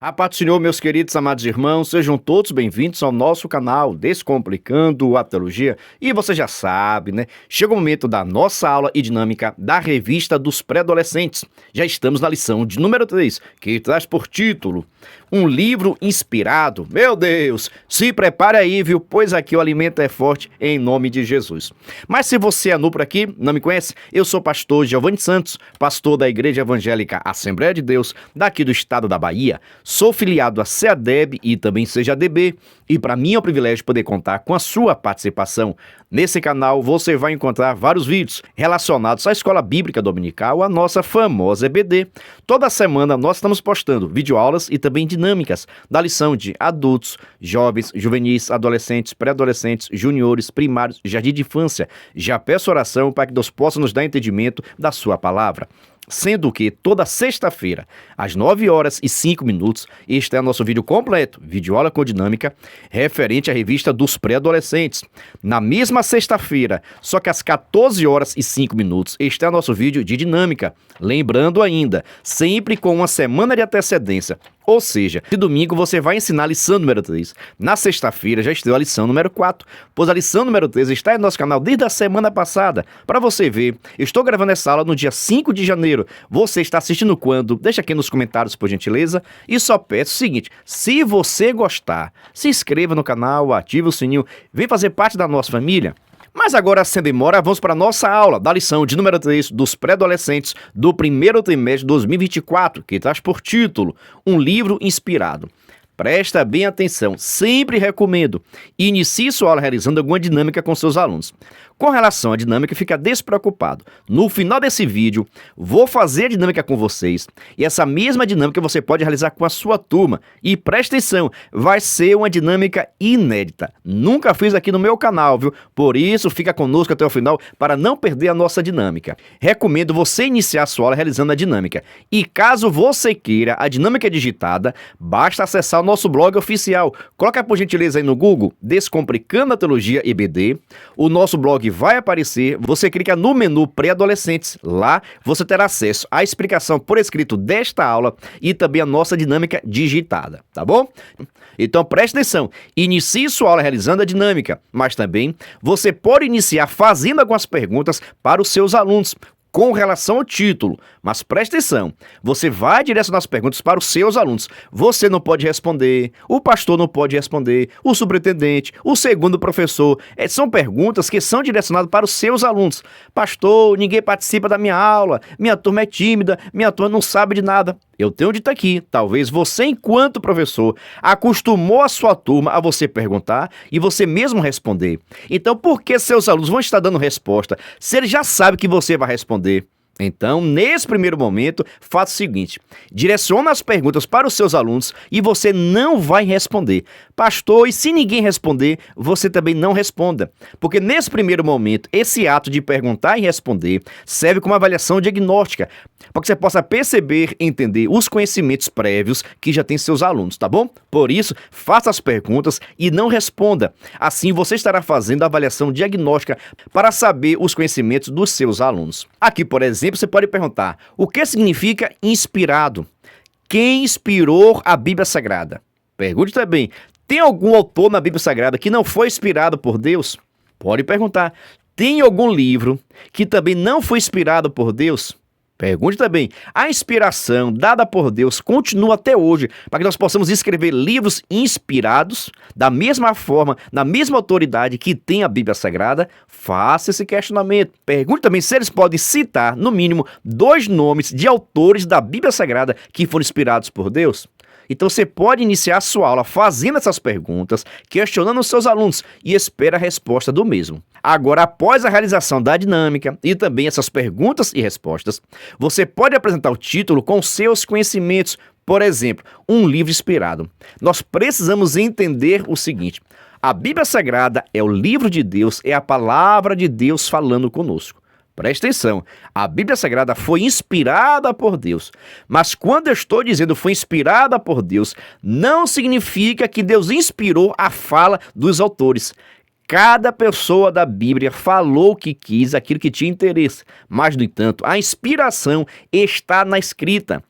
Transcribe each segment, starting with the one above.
A paz do Senhor, meus queridos amados irmãos, sejam todos bem-vindos ao nosso canal Descomplicando a Teologia. E você já sabe, né? Chega o momento da nossa aula e dinâmica da revista dos pré-adolescentes. Já estamos na lição de número 3, que traz por título Um livro inspirado. Meu Deus, se prepare aí, viu? Pois aqui o alimento é forte em nome de Jesus. Mas se você é novo por aqui, não me conhece, eu sou o pastor Giovanni Santos, pastor da Igreja Evangélica Assembleia de Deus, daqui do estado da Bahia. Sou filiado a CEADEB e também CEJADB, e para mim é um privilégio poder contar com a sua participação. Nesse canal você vai encontrar vários vídeos relacionados à Escola Bíblica Dominical, a nossa famosa EBD. Toda semana nós estamos postando videoaulas e também dinâmicas da lição de adultos, jovens, juvenis, adolescentes, pré-adolescentes, juniores, primários, jardim de infância. Já peço oração para que Deus possa nos dar entendimento da sua palavra. Sendo que toda sexta-feira, às 9h05, este é nosso vídeo completo, videoaula com dinâmica, referente à revista dos pré-adolescentes. Na mesma sexta-feira, só que às 14h05, este é nosso vídeo de dinâmica. Lembrando ainda, sempre com uma semana de antecedência. Ou seja, de domingo você vai ensinar a lição número 3. Na sexta-feira já estreou a lição número 4, pois a lição número 3 está em nosso canal desde a semana passada. Para você ver, estou gravando essa aula no dia 5 de janeiro. Você está assistindo quando? Deixa aqui nos comentários, por gentileza. E só peço o seguinte, se você gostar, se inscreva no canal, ative o sininho, vem fazer parte da nossa família. Mas agora, sem demora, vamos para a nossa aula da lição de número 3 dos pré-adolescentes do primeiro trimestre de 2024, que traz por título Um livro inspirado. Presta bem atenção, sempre recomendo. Inicie sua aula realizando alguma dinâmica com seus alunos. Com relação à dinâmica, fica despreocupado. No final desse vídeo, vou fazer a dinâmica com vocês. E essa mesma dinâmica você pode realizar com a sua turma. E presta atenção, vai ser uma dinâmica inédita. Nunca fiz aqui no meu canal, viu? Por isso, fica conosco até o final para não perder a nossa dinâmica. Recomendo você iniciar sua aula realizando a dinâmica. E caso você queira a dinâmica digitada, basta acessar o nosso blog oficial. Coloca por gentileza aí no Google, Descomplicando a Teologia EBD. O nosso blog vai aparecer, você clica no menu pré-adolescentes. Lá você terá acesso à explicação por escrito desta aula e também a nossa dinâmica digitada, tá bom? Então preste atenção, inicie sua aula realizando a dinâmica, mas também você pode iniciar fazendo algumas perguntas para os seus alunos com relação ao título, mas preste atenção, você vai direcionar as perguntas para os seus alunos. Você não pode responder, o pastor não pode responder, o superintendente, o segundo professor. São perguntas que são direcionadas para os seus alunos. Pastor, ninguém participa da minha aula, minha turma é tímida, minha turma não sabe de nada. Eu tenho dito aqui, talvez você, enquanto professor, acostumou a sua turma a você perguntar e você mesmo responder. Então, por que seus alunos vão estar dando resposta se eles já sabem que você vai responder? Então, nesse primeiro momento, faça o seguinte, direcione as perguntas para os seus alunos e você não vai responder. Pastor, e se ninguém responder, você também não responda. Porque nesse primeiro momento, esse ato de perguntar e responder serve como avaliação diagnóstica, para que você possa perceber e entender os conhecimentos prévios que já tem seus alunos, tá bom? Por isso, faça as perguntas e não responda. Assim, você estará fazendo a avaliação diagnóstica para saber os conhecimentos dos seus alunos. Aqui, por exemplo, você pode perguntar, o que significa inspirado? Quem inspirou a Bíblia Sagrada? Pergunte também, tem algum autor na Bíblia Sagrada que não foi inspirado por Deus? Pode perguntar, tem algum livro que também não foi inspirado por Deus? Pergunte também, a inspiração dada por Deus continua até hoje para que nós possamos escrever livros inspirados da mesma forma, na mesma autoridade que tem a Bíblia Sagrada? Faça esse questionamento. Pergunte também se eles podem citar, no mínimo, 2 nomes de autores da Bíblia Sagrada que foram inspirados por Deus. Então você pode iniciar a sua aula fazendo essas perguntas, questionando os seus alunos e espera a resposta do mesmo. Agora, após a realização da dinâmica e também essas perguntas e respostas, você pode apresentar o título com seus conhecimentos. Por exemplo, um livro inspirado. Nós precisamos entender o seguinte, a Bíblia Sagrada é o livro de Deus, é a palavra de Deus falando conosco. Presta atenção, a Bíblia Sagrada foi inspirada por Deus, mas quando eu estou dizendo foi inspirada por Deus, não significa que Deus inspirou a fala dos autores. Cada pessoa da Bíblia falou o que quis, aquilo que tinha interesse, mas, no entanto, a inspiração está na escrita.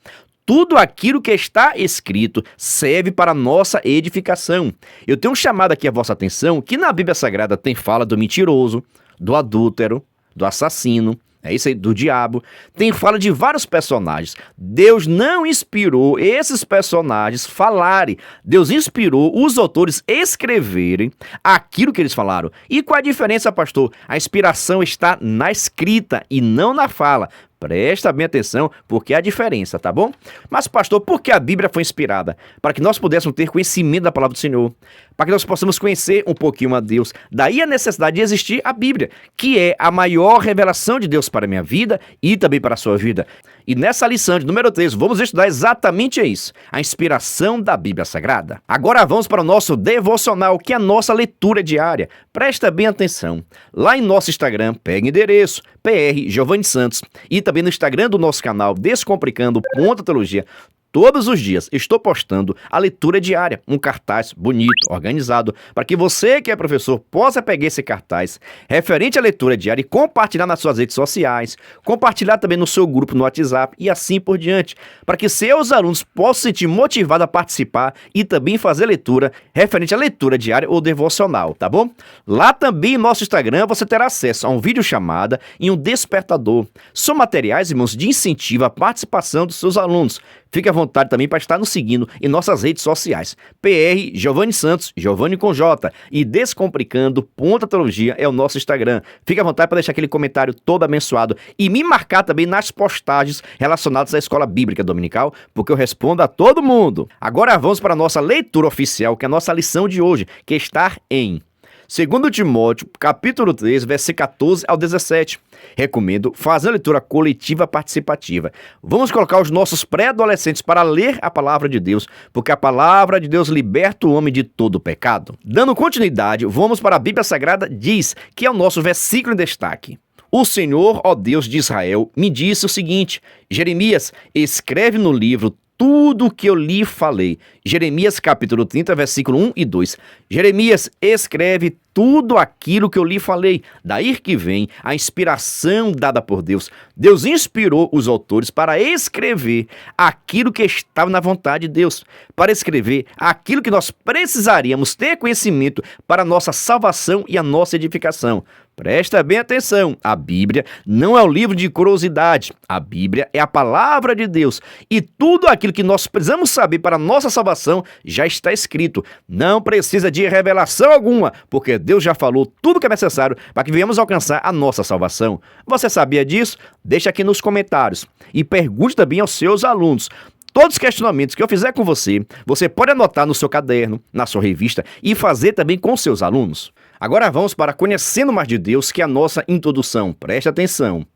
tudo aquilo que está escrito serve para a nossa edificação. Eu tenho chamado aqui a vossa atenção que na Bíblia Sagrada tem fala do mentiroso, do adúltero, do assassino, é isso aí, do diabo. Tem fala de vários personagens. Deus não inspirou esses personagens falarem. Deus inspirou os autores escreverem aquilo que eles falaram. E qual a diferença, pastor? A inspiração está na escrita e não na fala. Presta bem atenção, porque há a diferença, tá bom? Mas, pastor, por que a Bíblia foi inspirada? Para que nós pudéssemos ter conhecimento da palavra do Senhor, para que nós possamos conhecer um pouquinho a Deus. Daí a necessidade de existir a Bíblia, que é a maior revelação de Deus para a minha vida e também para a sua vida. E nessa lição de número 3, vamos estudar exatamente isso, a inspiração da Bíblia Sagrada. Agora vamos para o nosso devocional, que é a nossa leitura diária. Presta bem atenção. Lá em nosso Instagram, pega o endereço, PR Giovanni Santos, e também no Instagram do nosso canal Descomplicando.teologia. Todos os dias estou postando a leitura diária, um cartaz bonito, organizado, para que você que é professor possa pegar esse cartaz referente à leitura diária e compartilhar nas suas redes sociais, compartilhar também no seu grupo no WhatsApp e assim por diante, para que seus alunos possam se sentir motivados a participar e também fazer leitura referente à leitura diária ou devocional, tá bom? Lá também no nosso Instagram você terá acesso a um vídeo chamada e um despertador. São materiais, irmãos, de incentivo à participação dos seus alunos. Fique à vontade também para estar nos seguindo em nossas redes sociais. PR Giovanni Santos, Giovanni com J, e Descomplicando.teologia é o nosso Instagram. Fique à vontade para deixar aquele comentário todo abençoado e me marcar também nas postagens relacionadas à Escola Bíblica Dominical, porque eu respondo a todo mundo. Agora vamos para a nossa leitura oficial, que é a nossa lição de hoje, que está em 2 Timóteo, capítulo 3, versículo 14 ao 17. Recomendo fazer a leitura coletiva participativa. Vamos colocar os nossos pré-adolescentes para ler a palavra de Deus, porque a palavra de Deus liberta o homem de todo pecado. Dando continuidade, vamos para a Bíblia Sagrada, diz que é o nosso versículo em destaque. O Senhor, ó Deus de Israel, me disse o seguinte: Jeremias, escreve no livro tudo o que eu lhe falei. Jeremias capítulo 30, versículo 1 e 2. Jeremias, escreve tudo aquilo que eu lhe falei. Daí que vem a inspiração dada por Deus. Deus inspirou os autores para escrever aquilo que estava na vontade de Deus, para escrever aquilo que nós precisaríamos ter conhecimento para a nossa salvação e a nossa edificação. Presta bem atenção, a Bíblia não é um livro de curiosidade, a Bíblia é a palavra de Deus e tudo aquilo que nós precisamos saber para a nossa salvação já está escrito. Não precisa de revelação alguma, porque Deus já falou tudo o que é necessário para que venhamos alcançar a nossa salvação. Você sabia disso? Deixa aqui nos comentários e pergunte também aos seus alunos. Todos os questionamentos que eu fizer com você, você pode anotar no seu caderno, na sua revista e fazer também com seus alunos. Agora vamos para Conhecendo Mais de Deus, que é a nossa introdução. Preste atenção.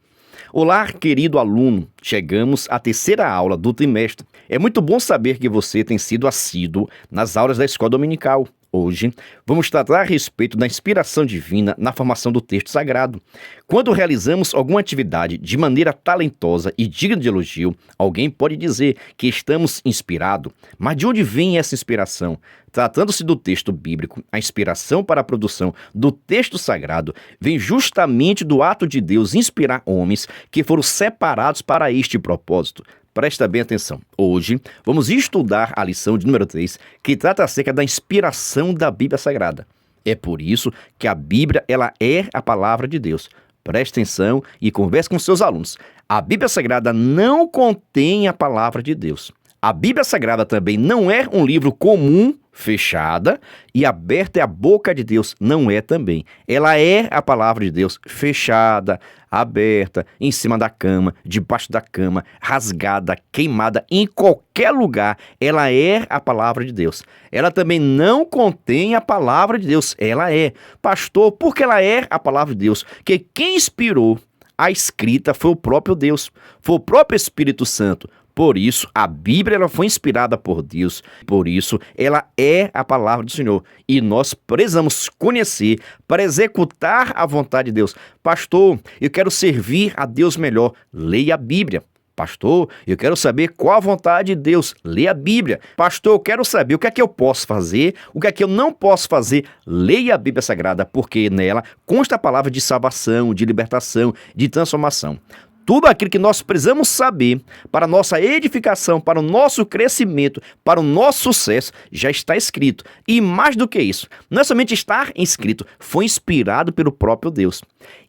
Olá, querido aluno. Chegamos à terceira aula do trimestre. É muito bom saber que você tem sido assíduo nas aulas da escola dominical. Hoje, vamos tratar a respeito da inspiração divina na formação do texto sagrado. Quando realizamos alguma atividade de maneira talentosa e digna de elogio, alguém pode dizer que estamos inspirados. Mas de onde vem essa inspiração? Tratando-se do texto bíblico, a inspiração para a produção do texto sagrado vem justamente do ato de Deus inspirar homens que foram separados para este propósito. Presta bem atenção. Hoje, vamos estudar a lição de número 3, que trata acerca da inspiração da Bíblia Sagrada. É por isso que a Bíblia ela é a palavra de Deus. Preste atenção e converse com seus alunos. A Bíblia Sagrada não contém a palavra de Deus. A Bíblia Sagrada também não é um livro comum, fechada, e aberta é a boca de Deus, não é também. Ela é a palavra de Deus, fechada, aberta, em cima da cama, debaixo da cama, rasgada, queimada, em qualquer lugar, ela é a palavra de Deus. Ela também não contém a palavra de Deus, ela é. Pastor, por que ela é a palavra de Deus? Que quem inspirou a escrita foi o próprio Deus, foi o próprio Espírito Santo. Por isso, a Bíblia ela foi inspirada por Deus, por isso, ela é a palavra do Senhor. E nós precisamos conhecer para executar a vontade de Deus. Pastor, eu quero servir a Deus melhor. Leia a Bíblia. Pastor, eu quero saber qual a vontade de Deus. Leia a Bíblia. Pastor, eu quero saber o que é que eu posso fazer, o que é que eu não posso fazer. Leia a Bíblia Sagrada, porque nela consta a palavra de salvação, de libertação, de transformação. Tudo aquilo que nós precisamos saber para a nossa edificação, para o nosso crescimento, para o nosso sucesso, já está escrito. E mais do que isso, não é somente estar escrito, foi inspirado pelo próprio Deus.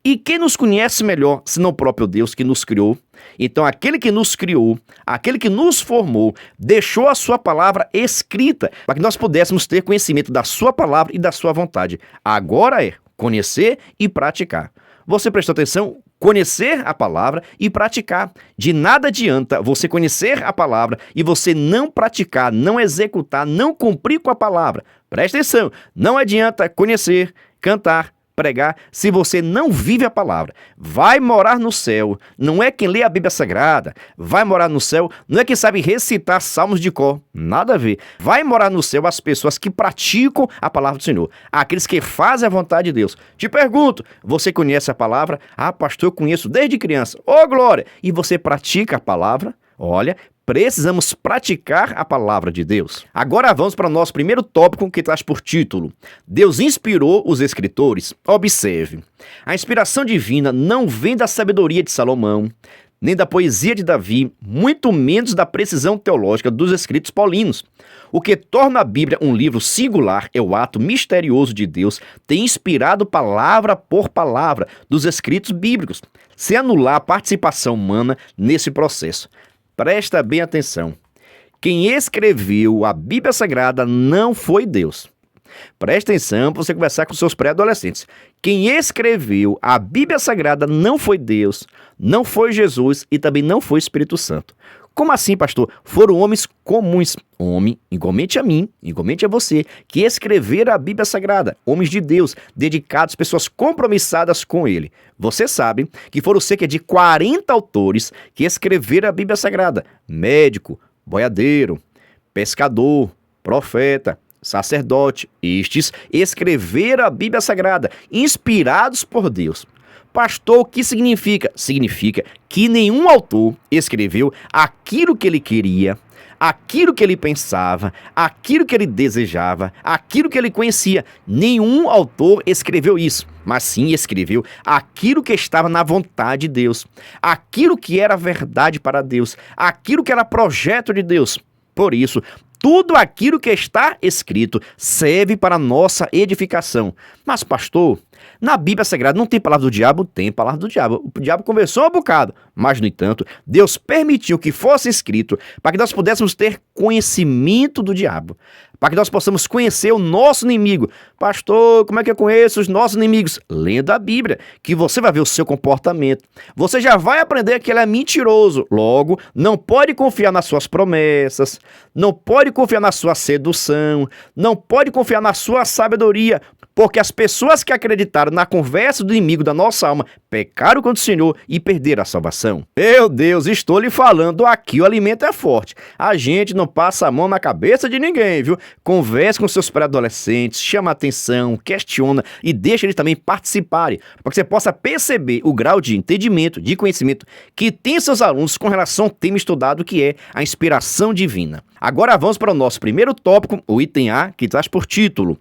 E quem nos conhece melhor, senão o próprio Deus que nos criou? Então, aquele que nos criou, aquele que nos formou, deixou a sua palavra escrita para que nós pudéssemos ter conhecimento da sua palavra e da sua vontade. Agora é conhecer e praticar. Você prestou atenção? Conhecer a palavra e praticar. De nada adianta você conhecer a palavra e você não praticar, não executar, não cumprir com a palavra. Presta atenção, não adianta conhecer, cantar, pregar, se você não vive a palavra. Vai morar no céu, não é quem lê a Bíblia Sagrada. Vai morar no céu, não é quem sabe recitar salmos de cor. Nada a ver. Vai morar no céu as pessoas que praticam a palavra do Senhor. Aqueles que fazem a vontade de Deus. Te pergunto, você conhece a palavra? Ah, pastor, eu conheço desde criança. Ô, glória! E você pratica a palavra? Olha, precisamos praticar a palavra de Deus. Agora vamos para o nosso primeiro tópico que traz por título: Deus inspirou os escritores. Observe, a inspiração divina não vem da sabedoria de Salomão, nem da poesia de Davi, muito menos da precisão teológica dos escritos paulinos. O que torna a Bíblia um livro singular é o ato misterioso de Deus ter inspirado palavra por palavra dos escritos bíblicos, sem anular a participação humana nesse processo. Presta bem atenção. Quem escreveu a Bíblia Sagrada não foi Deus. Presta atenção para você conversar com seus pré-adolescentes. Quem escreveu a Bíblia Sagrada não foi Deus, não foi Jesus e também não foi o Espírito Santo. Como assim, pastor? Foram homens comuns, homem, igualmente a mim, igualmente a você, que escreveram a Bíblia Sagrada, homens de Deus, dedicados, pessoas compromissadas com Ele. Você sabe que foram cerca de 40 autores que escreveram a Bíblia Sagrada: médico, boiadeiro, pescador, profeta, sacerdote. Estes escreveram a Bíblia Sagrada, inspirados por Deus. Pastor, o que significa? Significa que nenhum autor escreveu aquilo que ele queria, aquilo que ele pensava, aquilo que ele desejava, aquilo que ele conhecia. Nenhum autor escreveu isso, mas sim escreveu aquilo que estava na vontade de Deus, aquilo que era verdade para Deus, aquilo que era projeto de Deus. Por isso, tudo aquilo que está escrito serve para a nossa edificação. Mas, pastor, na Bíblia Sagrada não tem palavra do diabo? Tem palavra do diabo. O diabo conversou um bocado. Mas, no entanto, Deus permitiu que fosse escrito para que nós pudéssemos ter conhecimento do diabo, para que nós possamos conhecer o nosso inimigo. Pastor, como é que eu conheço os nossos inimigos? Lendo a Bíblia, que você vai ver o seu comportamento. Você já vai aprender que ele é mentiroso. Logo, não pode confiar nas suas promessas, não pode confiar na sua sedução, não pode confiar na sua sabedoria, porque as pessoas que acreditaram na conversa do inimigo da nossa alma pecaram contra o Senhor e perderam a salvação. Meu Deus, estou lhe falando aqui, o alimento é forte. A gente não passa a mão na cabeça de ninguém, viu? Converse com seus pré-adolescentes, chama a atenção, questiona e deixa eles também participarem, para que você possa perceber o grau de entendimento, de conhecimento que tem seus alunos com relação ao tema estudado, que é a inspiração divina. Agora vamos para o nosso primeiro tópico, o item A, que traz por título: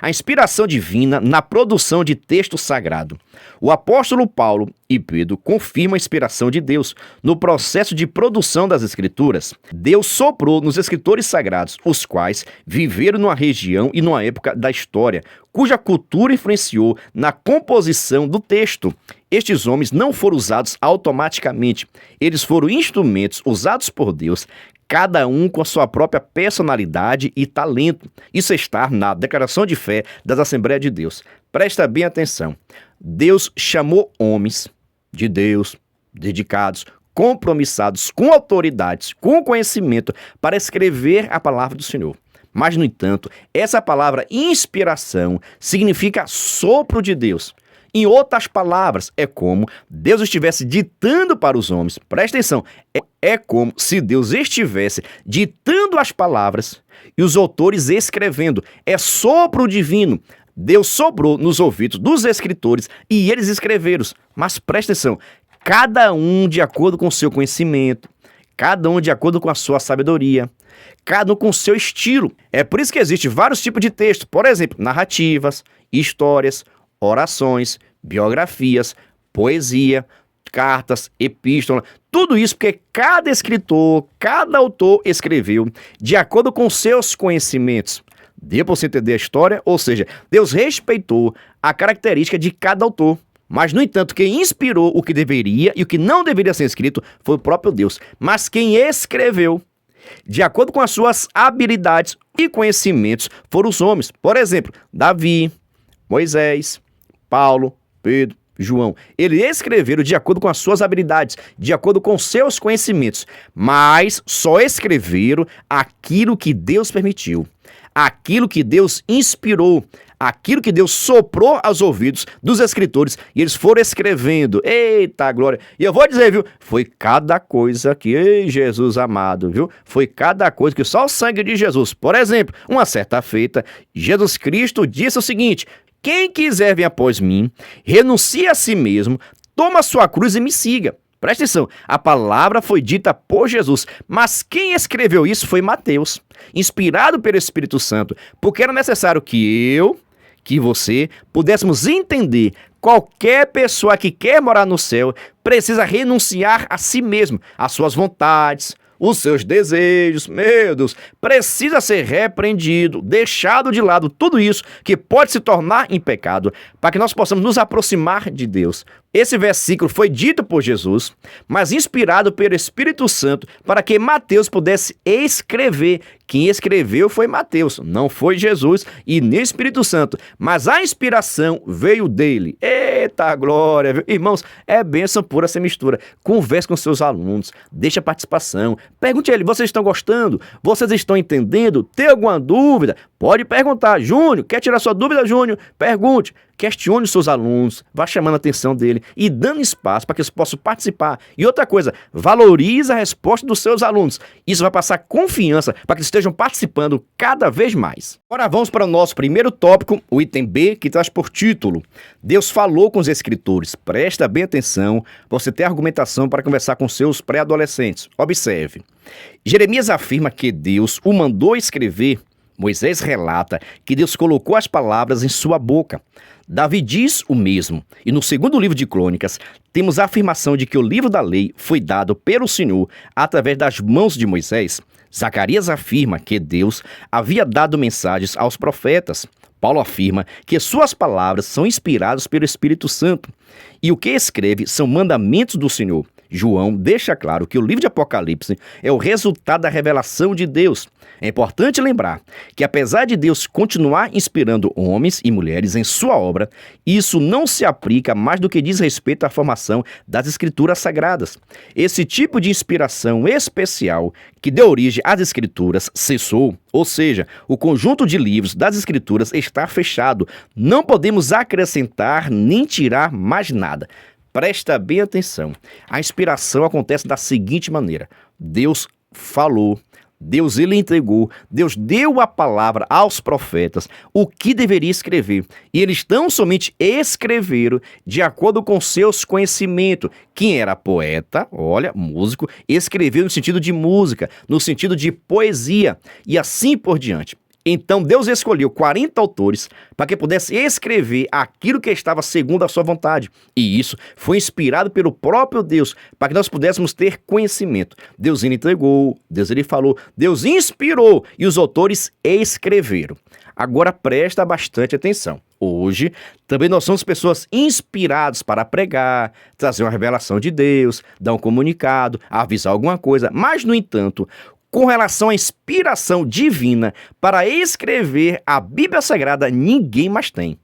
a inspiração divina na produção de texto sagrado. O apóstolo Paulo e Pedro confirmam a inspiração de Deus no processo de produção das Escrituras. Deus soprou nos escritores sagrados, os quais viveram numa região e numa época da história, cuja cultura influenciou na composição do texto. Estes homens não foram usados automaticamente, eles foram instrumentos usados por Deus, cada um com a sua própria personalidade e talento. Isso está na declaração de fé das Assembleias de Deus. Presta bem atenção. Deus chamou homens de Deus, dedicados, compromissados, com autoridades, com conhecimento, para escrever a palavra do Senhor. Mas, no entanto, essa palavra inspiração significa sopro de Deus. Em outras palavras, é como Deus estivesse ditando para os homens. Presta atenção, é como se Deus estivesse ditando as palavras e os autores escrevendo. É sopro divino. Deus soprou nos ouvidos dos escritores e eles escreveram. Mas presta atenção, cada um de acordo com o seu conhecimento, cada um de acordo com a sua sabedoria, cada um com o seu estilo. É por isso que existem vários tipos de texto. Por exemplo, narrativas, histórias, orações, biografias, poesia. cartas, epístola, tudo isso porque cada escritor, cada autor escreveu de acordo com seus conhecimentos. Deu para você entender a história? Ou seja, Deus respeitou a característica de cada autor. Mas, no entanto, quem inspirou o que deveria e o que não deveria ser escrito foi o próprio Deus. Mas quem escreveu, de acordo com as suas habilidades e conhecimentos, foram os homens. Por exemplo, Davi, Moisés, Paulo, Pedro, João. Eles escreveram de acordo com as suas habilidades, de acordo com seus conhecimentos, mas só escreveram aquilo que Deus permitiu, aquilo que Deus inspirou, aquilo que Deus soprou aos ouvidos dos escritores, e eles foram escrevendo. Eita glória! E eu vou dizer, viu? Foi cada coisa que, ei, Jesus amado, viu? Foi cada coisa que só o sangue de Jesus. Por exemplo, uma certa feita, Jesus Cristo disse o seguinte: quem quiser vir após mim, renuncie a si mesmo, toma a sua cruz e me siga. Presta atenção, a palavra foi dita por Jesus, mas quem escreveu isso foi Mateus, inspirado pelo Espírito Santo, porque era necessário que você pudéssemos entender: qualquer pessoa que quer morar no céu precisa renunciar a si mesmo, às suas vontades, os seus desejos, meu Deus, precisa ser repreendido, deixado de lado tudo isso que pode se tornar em pecado, para que nós possamos nos aproximar de Deus. Esse versículo foi dito por Jesus, mas inspirado pelo Espírito Santo, para que Mateus pudesse escrever. Quem escreveu foi Mateus, não foi Jesus e nem o Espírito Santo, mas a inspiração veio dele. Eita glória, viu? Irmãos, é bênção pura essa mistura. Converse com seus alunos, deixe a participação, pergunte a ele: vocês estão gostando? Vocês estão entendendo? Tem alguma dúvida? Pode perguntar. Júnior, quer tirar sua dúvida, Júnior? Pergunte. Questione os seus alunos, vá chamando a atenção dele e dando espaço para que eles possam participar. E outra coisa, valorize a resposta dos seus alunos. Isso vai passar confiança para que eles estejam participando cada vez mais. Agora vamos para o nosso primeiro tópico, o item B, que traz por título: Deus falou com os escritores. Presta bem atenção, você tem argumentação para conversar com seus pré-adolescentes. Observe. Jeremias afirma que Deus o mandou escrever. Moisés relata que Deus colocou as palavras em sua boca. Davi diz o mesmo. E no segundo livro de Crônicas, temos a afirmação de que o livro da lei foi dado pelo Senhor através das mãos de Moisés. Zacarias afirma que Deus havia dado mensagens aos profetas. Paulo afirma que suas palavras são inspiradas pelo Espírito Santo. E o que escreve são mandamentos do Senhor. João deixa claro que o livro de Apocalipse é o resultado da revelação de Deus. É importante lembrar que, apesar de Deus continuar inspirando homens e mulheres em sua obra, isso não se aplica mais do que diz respeito à formação das Escrituras Sagradas. Esse tipo de inspiração especial que deu origem às Escrituras cessou, ou seja, o conjunto de livros das Escrituras está fechado. Não podemos acrescentar nem tirar mais nada. Presta bem atenção. A inspiração acontece da seguinte maneira: Deus falou, Deus ele entregou, Deus deu a palavra aos profetas, o que deveria escrever. E eles tão somente escreveram de acordo com seus conhecimentos. Quem era poeta, olha, músico, escreveu no sentido de música, no sentido de poesia e assim por diante. Então Deus escolheu 40 autores para que pudesse escrever aquilo que estava segundo a sua vontade. E isso foi inspirado pelo próprio Deus, para que nós pudéssemos ter conhecimento. Deus ele entregou, Deus ele falou, Deus inspirou e os autores escreveram. Agora presta bastante atenção. Hoje, também nós somos pessoas inspiradas para pregar, trazer uma revelação de Deus, dar um comunicado, avisar alguma coisa. Mas, no entanto, com relação à inspiração divina para escrever a Bíblia Sagrada, ninguém mais tem.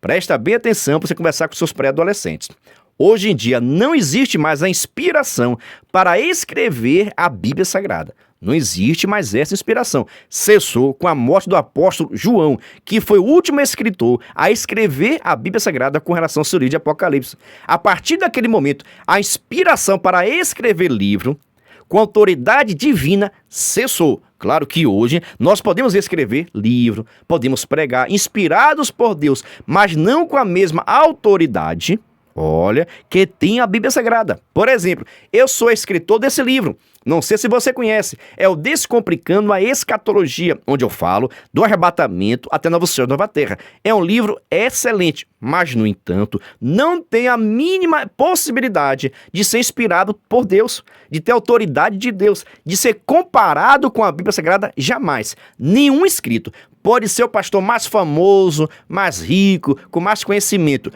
Presta bem atenção para você conversar com seus pré-adolescentes. Hoje em dia não existe mais a inspiração para escrever a Bíblia Sagrada. Não existe mais essa inspiração. Cessou com a morte do apóstolo João, que foi o último escritor a escrever a Bíblia Sagrada com relação ao seu livro de Apocalipse. A partir daquele momento, a inspiração para escrever livro com autoridade divina cessou. Claro que hoje nós podemos escrever livro, podemos pregar inspirados por Deus, mas não com a mesma autoridade, olha, que tem a Bíblia Sagrada. Por exemplo, eu sou escritor desse livro, Não sei se você conhece, é o Descomplicando a Escatologia, onde eu falo do arrebatamento até Novo Céu e Nova Terra. É um livro excelente, mas, no entanto, não tem a mínima possibilidade de ser inspirado por Deus, de ter autoridade de Deus, de ser comparado com a Bíblia Sagrada, jamais. Nenhum escrito pode ser o pastor mais famoso, mais rico, com mais conhecimento.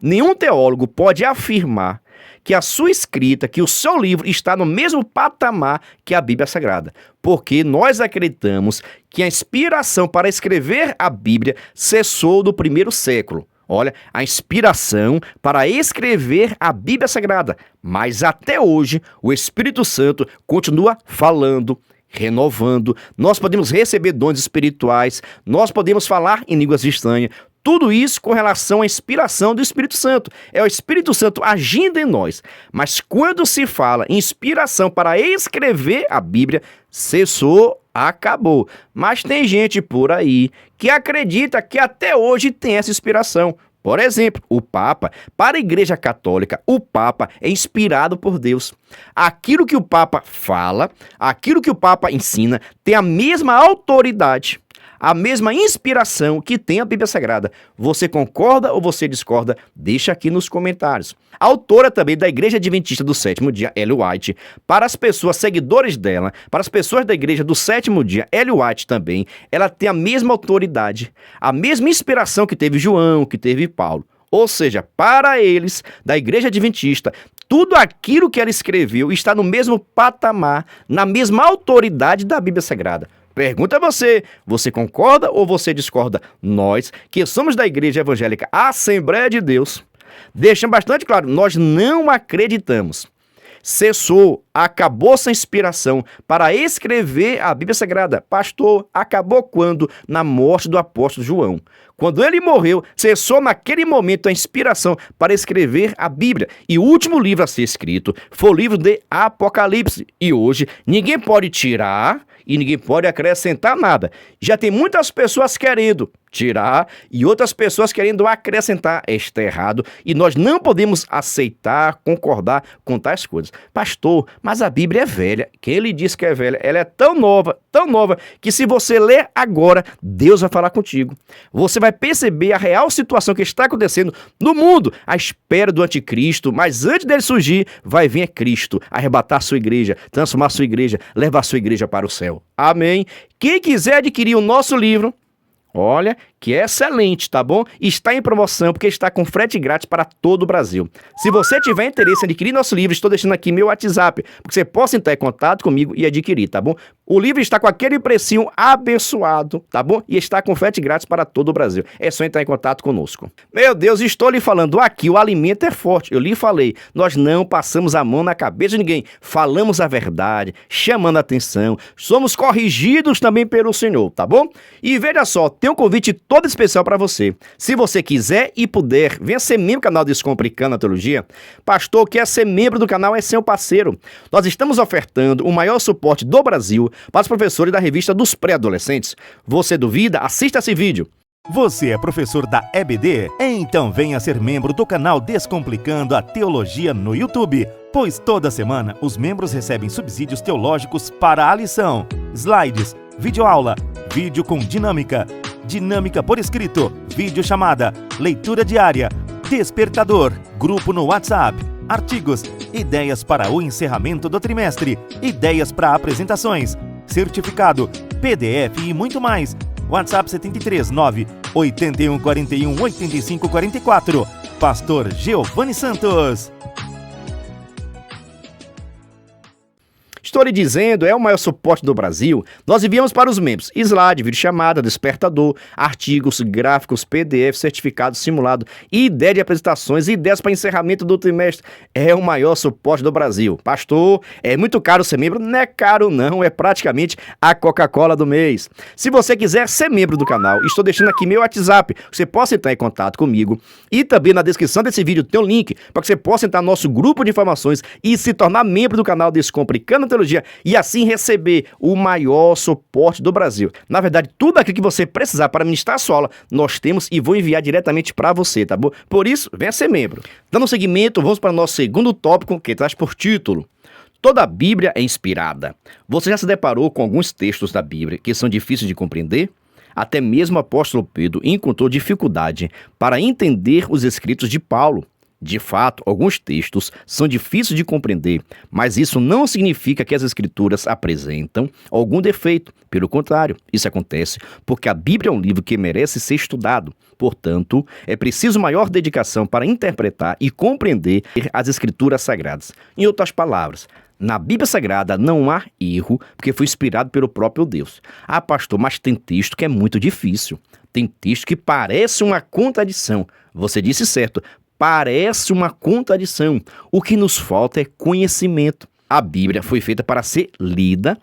Nenhum teólogo pode afirmar que a sua escrita, que o seu livro está no mesmo patamar que a Bíblia Sagrada, porque nós acreditamos que a inspiração para escrever a Bíblia cessou no primeiro século. Olha, a inspiração para escrever a Bíblia Sagrada, mas até hoje o Espírito Santo continua falando, renovando, nós podemos receber dons espirituais, nós podemos falar em línguas estranhas. Tudo isso com relação à inspiração do Espírito Santo. É o Espírito Santo agindo em nós. Mas quando se fala em inspiração para escrever a Bíblia, cessou, acabou. Mas tem gente por aí que acredita que até hoje tem essa inspiração. Por exemplo, o Papa, para a Igreja Católica, o Papa é inspirado por Deus. Aquilo que o Papa fala, aquilo que o Papa ensina, tem a mesma autoridade, a mesma inspiração que tem a Bíblia Sagrada. Você concorda ou você discorda? Deixa aqui nos comentários. A autora também da Igreja Adventista do Sétimo Dia, Ellen White, para as pessoas seguidores dela, para as pessoas da Igreja do Sétimo Dia, Ellen White também, ela tem a mesma autoridade, a mesma inspiração que teve João, que teve Paulo. Ou seja, para eles, da Igreja Adventista, tudo aquilo que ela escreveu está no mesmo patamar, na mesma autoridade da Bíblia Sagrada. Pergunta a você, você concorda ou você discorda? Nós, que somos da Igreja Evangélica Assembleia de Deus, deixamos bastante claro, nós não acreditamos. Cessou, acabou essa inspiração para escrever a Bíblia Sagrada. Pastor, acabou quando? Na morte do apóstolo João. Quando ele morreu, cessou naquele momento a inspiração para escrever a Bíblia. E o último livro a ser escrito foi o livro de Apocalipse. E hoje ninguém pode tirar e ninguém pode acrescentar nada. Já tem muitas pessoas querendo tirar e outras pessoas querendo acrescentar. Está errado e nós não podemos aceitar, concordar com tais coisas. Pastor, mas a Bíblia é velha. Quem ele diz que é velha? Ela é tão nova, que se você ler agora, Deus vai falar contigo. Você vai perceber a real situação que está acontecendo no mundo, à espera do anticristo, mas antes dele surgir, vai vir Cristo, arrebatar sua igreja, transformar sua igreja, levar sua igreja para o céu. Amém? Quem quiser adquirir o nosso livro, olha, que é excelente, tá bom? Está em promoção porque está com frete grátis para todo o Brasil. Se você tiver interesse em adquirir nosso livro, estou deixando aqui meu WhatsApp, porque você possa entrar em contato comigo e adquirir, tá bom? O livro está com aquele precinho abençoado, tá bom? E está com frete grátis para todo o Brasil. É só entrar em contato conosco. Meu Deus, estou lhe falando aqui, o alimento é forte. Eu lhe falei, nós não passamos a mão na cabeça de ninguém. Falamos a verdade, chamando a atenção. Somos corrigidos também pelo Senhor, tá bom? E veja só, tem um convite todo especial para você. Se você quiser e puder, venha ser membro do canal Descomplicando a Teologia. Pastor, quer ser membro do canal é seu parceiro. Nós estamos ofertando o maior suporte do Brasil para os professores da revista dos pré-adolescentes. Você duvida? Assista esse vídeo. Você é professor da EBD? Então venha ser membro do canal Descomplicando a Teologia no YouTube, pois toda semana os membros recebem subsídios teológicos para a lição, slides, videoaula, vídeo com dinâmica, dinâmica por escrito, vídeo chamada, leitura diária, despertador, grupo no WhatsApp, artigos, ideias para o encerramento do trimestre, ideias para apresentações, certificado, PDF e muito mais. WhatsApp 73 9 81 41 85 44. Pastor Giovanni Santos. Estou lhe dizendo, é o maior suporte do Brasil. Nós enviamos para os membros slide, videochamada, despertador, artigos, gráficos, PDF, certificado, simulado, ideia de apresentações, ideias para encerramento do trimestre. É o maior suporte do Brasil. Pastor, é muito caro ser membro? Não é caro não, é praticamente a Coca-Cola do mês. Se você quiser ser membro do canal, estou deixando aqui meu WhatsApp. Você possa entrar em contato comigo. E também na descrição desse vídeo tem um link para que você possa entrar no nosso grupo de informações e se tornar membro do canal Descomplicando a Teologia e assim receber o maior suporte do Brasil. Na verdade, tudo aquilo que você precisar para ministrar a sua aula, nós temos e vou enviar diretamente para você, tá bom? Por isso, venha ser membro. Dando seguimento, vamos para o nosso segundo tópico, que traz por título: Toda a Bíblia é inspirada. Você já se deparou com alguns textos da Bíblia que são difíceis de compreender? Até mesmo o apóstolo Pedro encontrou dificuldade para entender os escritos de Paulo. De fato, alguns textos são difíceis de compreender, mas isso não significa que as escrituras apresentam algum defeito. Pelo contrário, isso acontece porque a Bíblia é um livro que merece ser estudado. Portanto, é preciso maior dedicação para interpretar e compreender as escrituras sagradas. Em outras palavras, na Bíblia Sagrada não há erro, porque foi inspirado pelo próprio Deus. Ah, pastor, mas tem texto que é muito difícil. Tem texto que parece uma contradição. Você disse certo. Parece uma contradição. O que nos falta é conhecimento. A Bíblia foi feita para ser lida,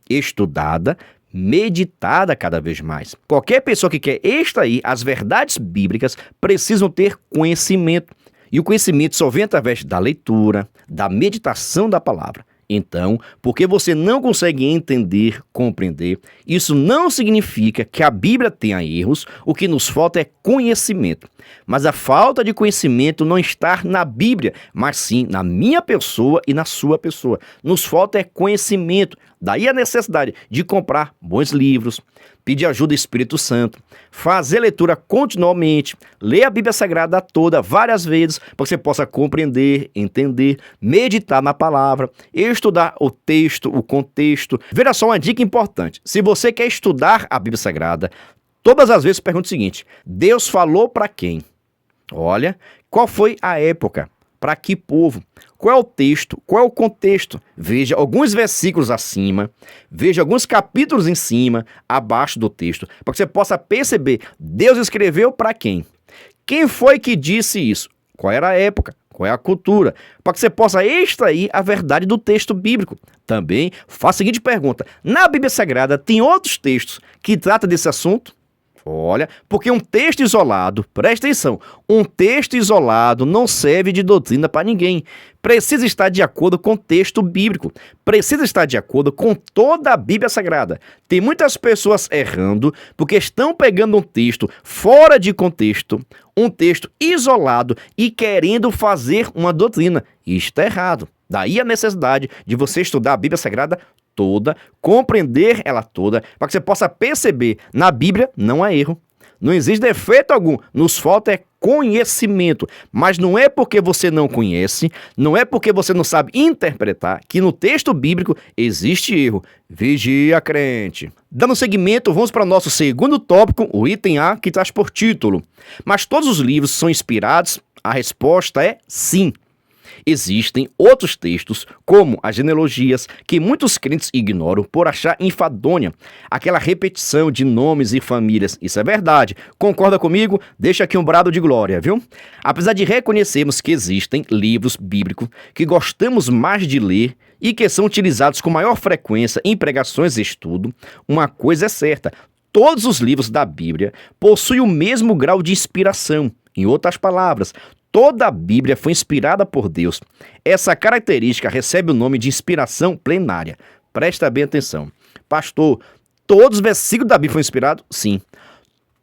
estudada, meditada cada vez mais. Qualquer pessoa que quer extrair as verdades bíblicas precisa ter conhecimento. E o conhecimento só vem através da leitura, da meditação da palavra. Então, porque você não consegue entender, compreender, isso não significa que a Bíblia tenha erros, o que nos falta é conhecimento. Mas a falta de conhecimento não está na Bíblia, mas sim na minha pessoa e na sua pessoa. Nos falta é conhecimento. Daí a necessidade de comprar bons livros, pedir ajuda do Espírito Santo, fazer leitura continuamente, ler a Bíblia Sagrada toda várias vezes, para que você possa compreender, entender, meditar na palavra, estudar o texto, o contexto. Veja só uma dica importante. Se você quer estudar a Bíblia Sagrada, todas as vezes pergunta o seguinte: Deus falou para quem? Olha, qual foi a época? Para que povo? Qual é o texto? Qual é o contexto? Veja alguns versículos acima, veja alguns capítulos em cima, abaixo do texto, para que você possa perceber, Deus escreveu para quem? Quem foi que disse isso? Qual era a época? Qual é a cultura? Para que você possa extrair a verdade do texto bíblico. Também faça a seguinte pergunta: na Bíblia Sagrada tem outros textos que tratam desse assunto? Olha, porque um texto isolado, presta atenção, um texto isolado não serve de doutrina para ninguém. Precisa estar de acordo com o texto bíblico, precisa estar de acordo com toda a Bíblia Sagrada. Tem muitas pessoas errando porque estão pegando um texto fora de contexto, um texto isolado e querendo fazer uma doutrina. Isso está errado. Daí a necessidade de você estudar a Bíblia Sagrada toda, compreender ela toda, para que você possa perceber, na Bíblia não há erro, não existe defeito algum, nos falta é conhecimento, mas não é porque você não conhece, não é porque você não sabe interpretar, que no texto bíblico existe erro. Vigia, crente. Dando seguimento, vamos para o nosso segundo tópico, o item A, que traz por título: mas todos os livros são inspirados? A resposta é sim. Existem outros textos, como as genealogias, que muitos crentes ignoram por achar enfadonha, aquela repetição de nomes e famílias. Isso é verdade. Concorda comigo? Deixa aqui um brado de glória, viu? Apesar de reconhecermos que existem livros bíblicos que gostamos mais de ler e que são utilizados com maior frequência em pregações e estudo, uma coisa é certa: todos os livros da Bíblia possuem o mesmo grau de inspiração. Em outras palavras, toda a Bíblia foi inspirada por Deus. Essa característica recebe o nome de inspiração plenária. Presta bem atenção. Pastor, todos os versículos da Bíblia foram inspirados? Sim.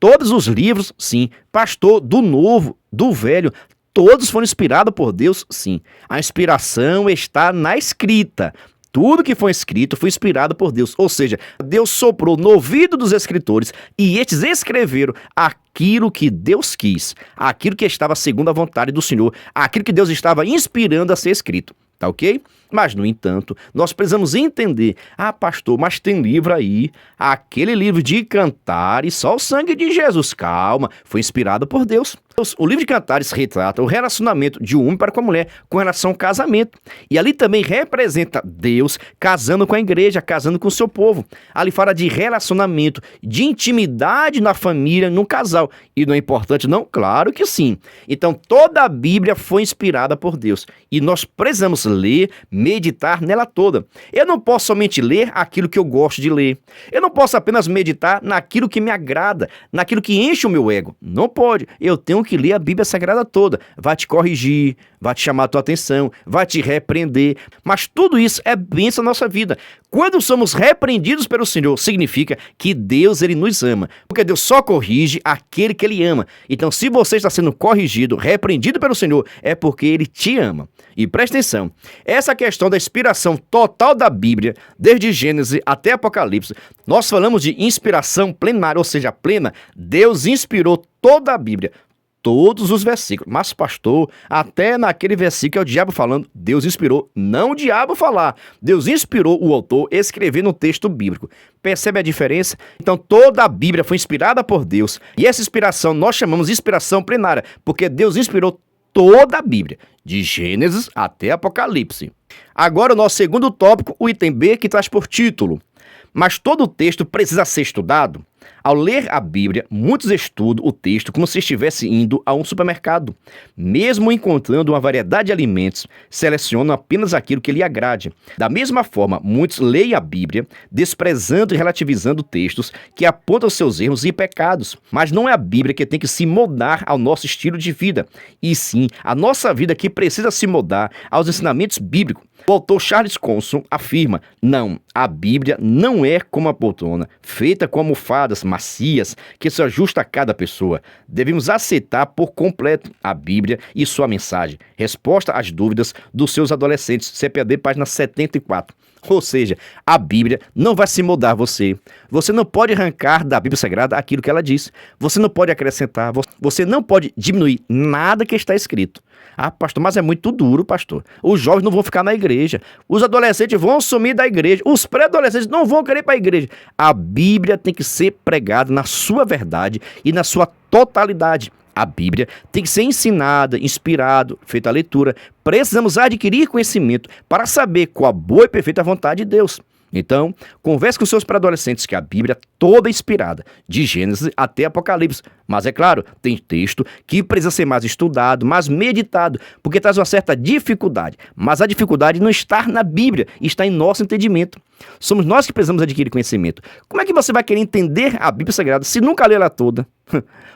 Todos os livros? Sim. Pastor, do Novo, do Velho, todos foram inspirados por Deus? Sim. A inspiração está na escrita. Tudo que foi escrito foi inspirado por Deus. Ou seja, Deus soprou no ouvido dos escritores e estes escreveram aquilo que Deus quis, aquilo que estava segundo a vontade do Senhor, aquilo que Deus estava inspirando a ser escrito. Tá ok? Mas, no entanto, nós precisamos entender: ah, pastor, mas tem livro aí, aquele livro de Cantares, só o sangue de Jesus. Calma, foi inspirado por Deus. O livro de Cantares retrata o relacionamento de um homem para com a mulher com relação ao casamento. E ali também representa Deus casando com a igreja, casando com o seu povo. Ali fala de relacionamento, de intimidade na família, num casal. E não é importante, não? Claro que sim. Então, toda a Bíblia foi inspirada por Deus. E nós precisamos ler, meditar nela toda. Eu não posso somente ler aquilo que eu gosto de ler. Eu não posso apenas meditar naquilo que me agrada, naquilo que enche o meu ego. Não pode. Eu tenho que ler a Bíblia Sagrada toda. Vai te corrigir, vai te chamar a tua atenção, vai te repreender. Mas tudo isso é bênção na nossa vida. Quando somos repreendidos pelo Senhor, significa que Deus, Ele nos ama. Porque Deus só corrige aquele que Ele ama. Então, se você está sendo corrigido, repreendido pelo Senhor, é porque Ele te ama. E presta atenção, essa questão da inspiração total da Bíblia, desde Gênesis até Apocalipse, nós falamos de inspiração plenária, ou seja, plena. Deus inspirou toda a Bíblia, todos os versículos. Mas, pastor, até naquele versículo é o diabo falando, Deus inspirou, não o diabo falar. Deus inspirou o autor a escrever no texto bíblico. Percebe a diferença? Então, toda a Bíblia foi inspirada por Deus. E essa inspiração nós chamamos de inspiração plenária, porque Deus inspirou toda a Bíblia, de Gênesis até Apocalipse. Agora, o nosso segundo tópico, o item B, que traz por título: mas todo o texto precisa ser estudado? Ao ler a Bíblia, muitos estudam o texto como se estivesse indo a um supermercado. Mesmo encontrando uma variedade de alimentos, selecionam apenas aquilo que lhe agrade. Da mesma forma, muitos leem a Bíblia, desprezando e relativizando textos que apontam seus erros e pecados. Mas não é a Bíblia que tem que se moldar ao nosso estilo de vida, e sim a nossa vida que precisa se moldar aos ensinamentos bíblicos. O autor Charles Colson afirma: não, a Bíblia não é como a poltrona, feita com almofadas macias que se ajusta a cada pessoa. Devemos aceitar por completo a Bíblia e sua mensagem. Resposta às dúvidas dos seus adolescentes, CPAD, página 74. Ou seja, a Bíblia não vai se moldar a você. Você não pode arrancar da Bíblia Sagrada aquilo que ela diz. Você não pode acrescentar, você não pode diminuir nada que está escrito. Ah, pastor, mas é muito duro, pastor. Os jovens não vão ficar na igreja. Os adolescentes vão sumir da igreja. Os pré-adolescentes não vão querer ir para a igreja. A Bíblia tem que ser pregada na sua verdade e na sua totalidade. A Bíblia tem que ser ensinada, inspirada, feita a leitura. Precisamos adquirir conhecimento para saber qual a boa e perfeita vontade de Deus. Então, converse com seus pré-adolescentes que a Bíblia é toda inspirada, de Gênesis até Apocalipse. Mas é claro, tem texto que precisa ser mais estudado, mais meditado, porque traz uma certa dificuldade. Mas a dificuldade não está na Bíblia, está em nosso entendimento. Somos nós que precisamos adquirir conhecimento. Como é que você vai querer entender a Bíblia Sagrada se nunca leu ela toda?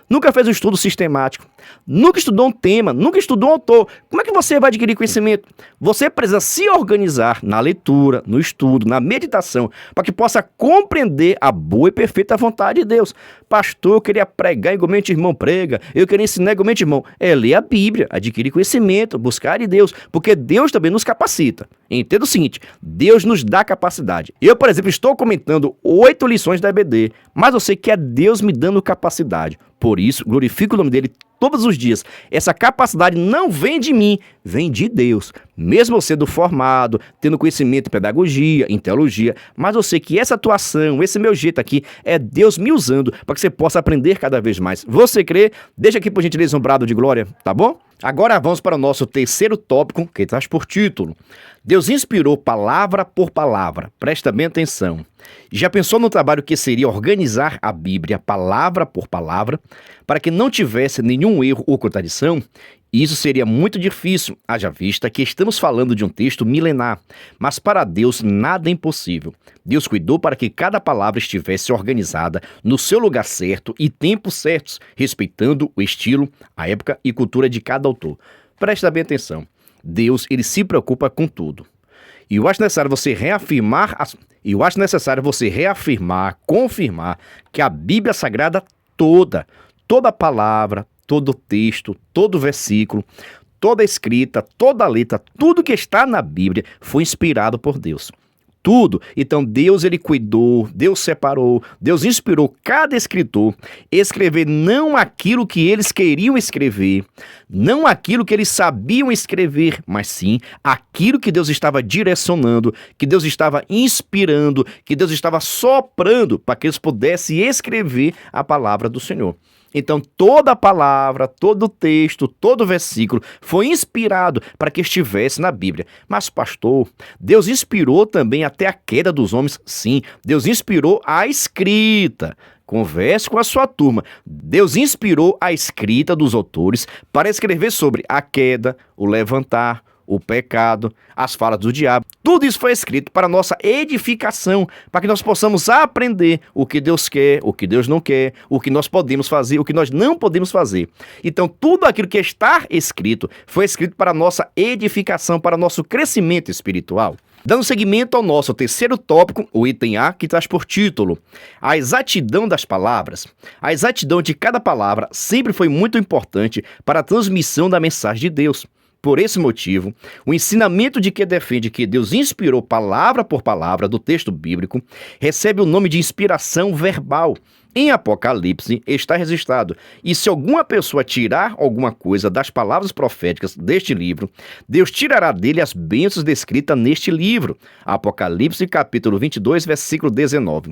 Nunca fez um estudo sistemático, nunca estudou um tema, nunca estudou um autor. Como é que você vai adquirir conhecimento? Você precisa se organizar na leitura, no estudo, na meditação, para que possa compreender a boa e perfeita vontade de Deus. Pastor, eu queria pregar igualmente o irmão prega, eu queria ensinar igualmente o irmão. É ler a Bíblia, adquirir conhecimento, buscar de Deus, porque Deus também nos capacita. Entenda o seguinte, Deus nos dá capacidade. Eu, por exemplo, estou comentando 8 lições da EBD, mas eu sei que é Deus me dando capacidade. Por isso, glorifico o nome dele todos os dias. Essa capacidade não vem de mim, vem de Deus. Mesmo eu sendo formado, tendo conhecimento em pedagogia, em teologia, mas eu sei que essa atuação, esse meu jeito aqui, é Deus me usando para que você possa aprender cada vez mais. Você crê? Deixa aqui, por gentileza, um brado de glória, tá bom? Agora vamos para o nosso terceiro tópico, que traz por título: Deus inspirou palavra por palavra. Presta bem atenção. Já pensou no trabalho que seria organizar a Bíblia palavra por palavra, para que não tivesse nenhum erro ou contradição? Isso seria muito difícil, haja vista que estamos falando de um texto milenar, mas para Deus nada é impossível. Deus cuidou para que cada palavra estivesse organizada no seu lugar certo e tempos certos, respeitando o estilo, a época e cultura de cada autor. Presta bem atenção. Deus, ele se preocupa com tudo. E eu acho necessário você reafirmar, confirmar que a Bíblia Sagrada toda palavra, todo texto, todo versículo, toda escrita, toda letra, tudo que está na Bíblia foi inspirado por Deus. Tudo. Então Deus, ele cuidou, Deus separou, Deus inspirou cada escritor a escrever não aquilo que eles queriam escrever, não aquilo que eles sabiam escrever, mas sim aquilo que Deus estava direcionando, que Deus estava inspirando, que Deus estava soprando para que eles pudessem escrever a palavra do Senhor. Então, toda palavra, todo texto, todo versículo foi inspirado para que estivesse na Bíblia. Mas, pastor, Deus inspirou também até a queda dos homens? Sim, Deus inspirou a escrita. Converse com a sua turma. Deus inspirou a escrita dos autores para escrever sobre a queda, o levantar, o pecado, as falas do diabo. Tudo isso foi escrito para nossa edificação, para que nós possamos aprender o que Deus quer, o que Deus não quer, o que nós podemos fazer, o que nós não podemos fazer. Então, tudo aquilo que está escrito foi escrito para nossa edificação, para nosso crescimento espiritual. Dando seguimento ao nosso terceiro tópico, o item A, que traz por título: a exatidão das palavras. A exatidão de cada palavra sempre foi muito importante para a transmissão da mensagem de Deus. Por esse motivo, o ensinamento de que defende que Deus inspirou palavra por palavra do texto bíblico recebe o nome de inspiração verbal. Em Apocalipse está registrado: e se alguma pessoa tirar alguma coisa das palavras proféticas deste livro, Deus tirará dele as bênçãos descritas neste livro. Apocalipse capítulo 22, versículo 19.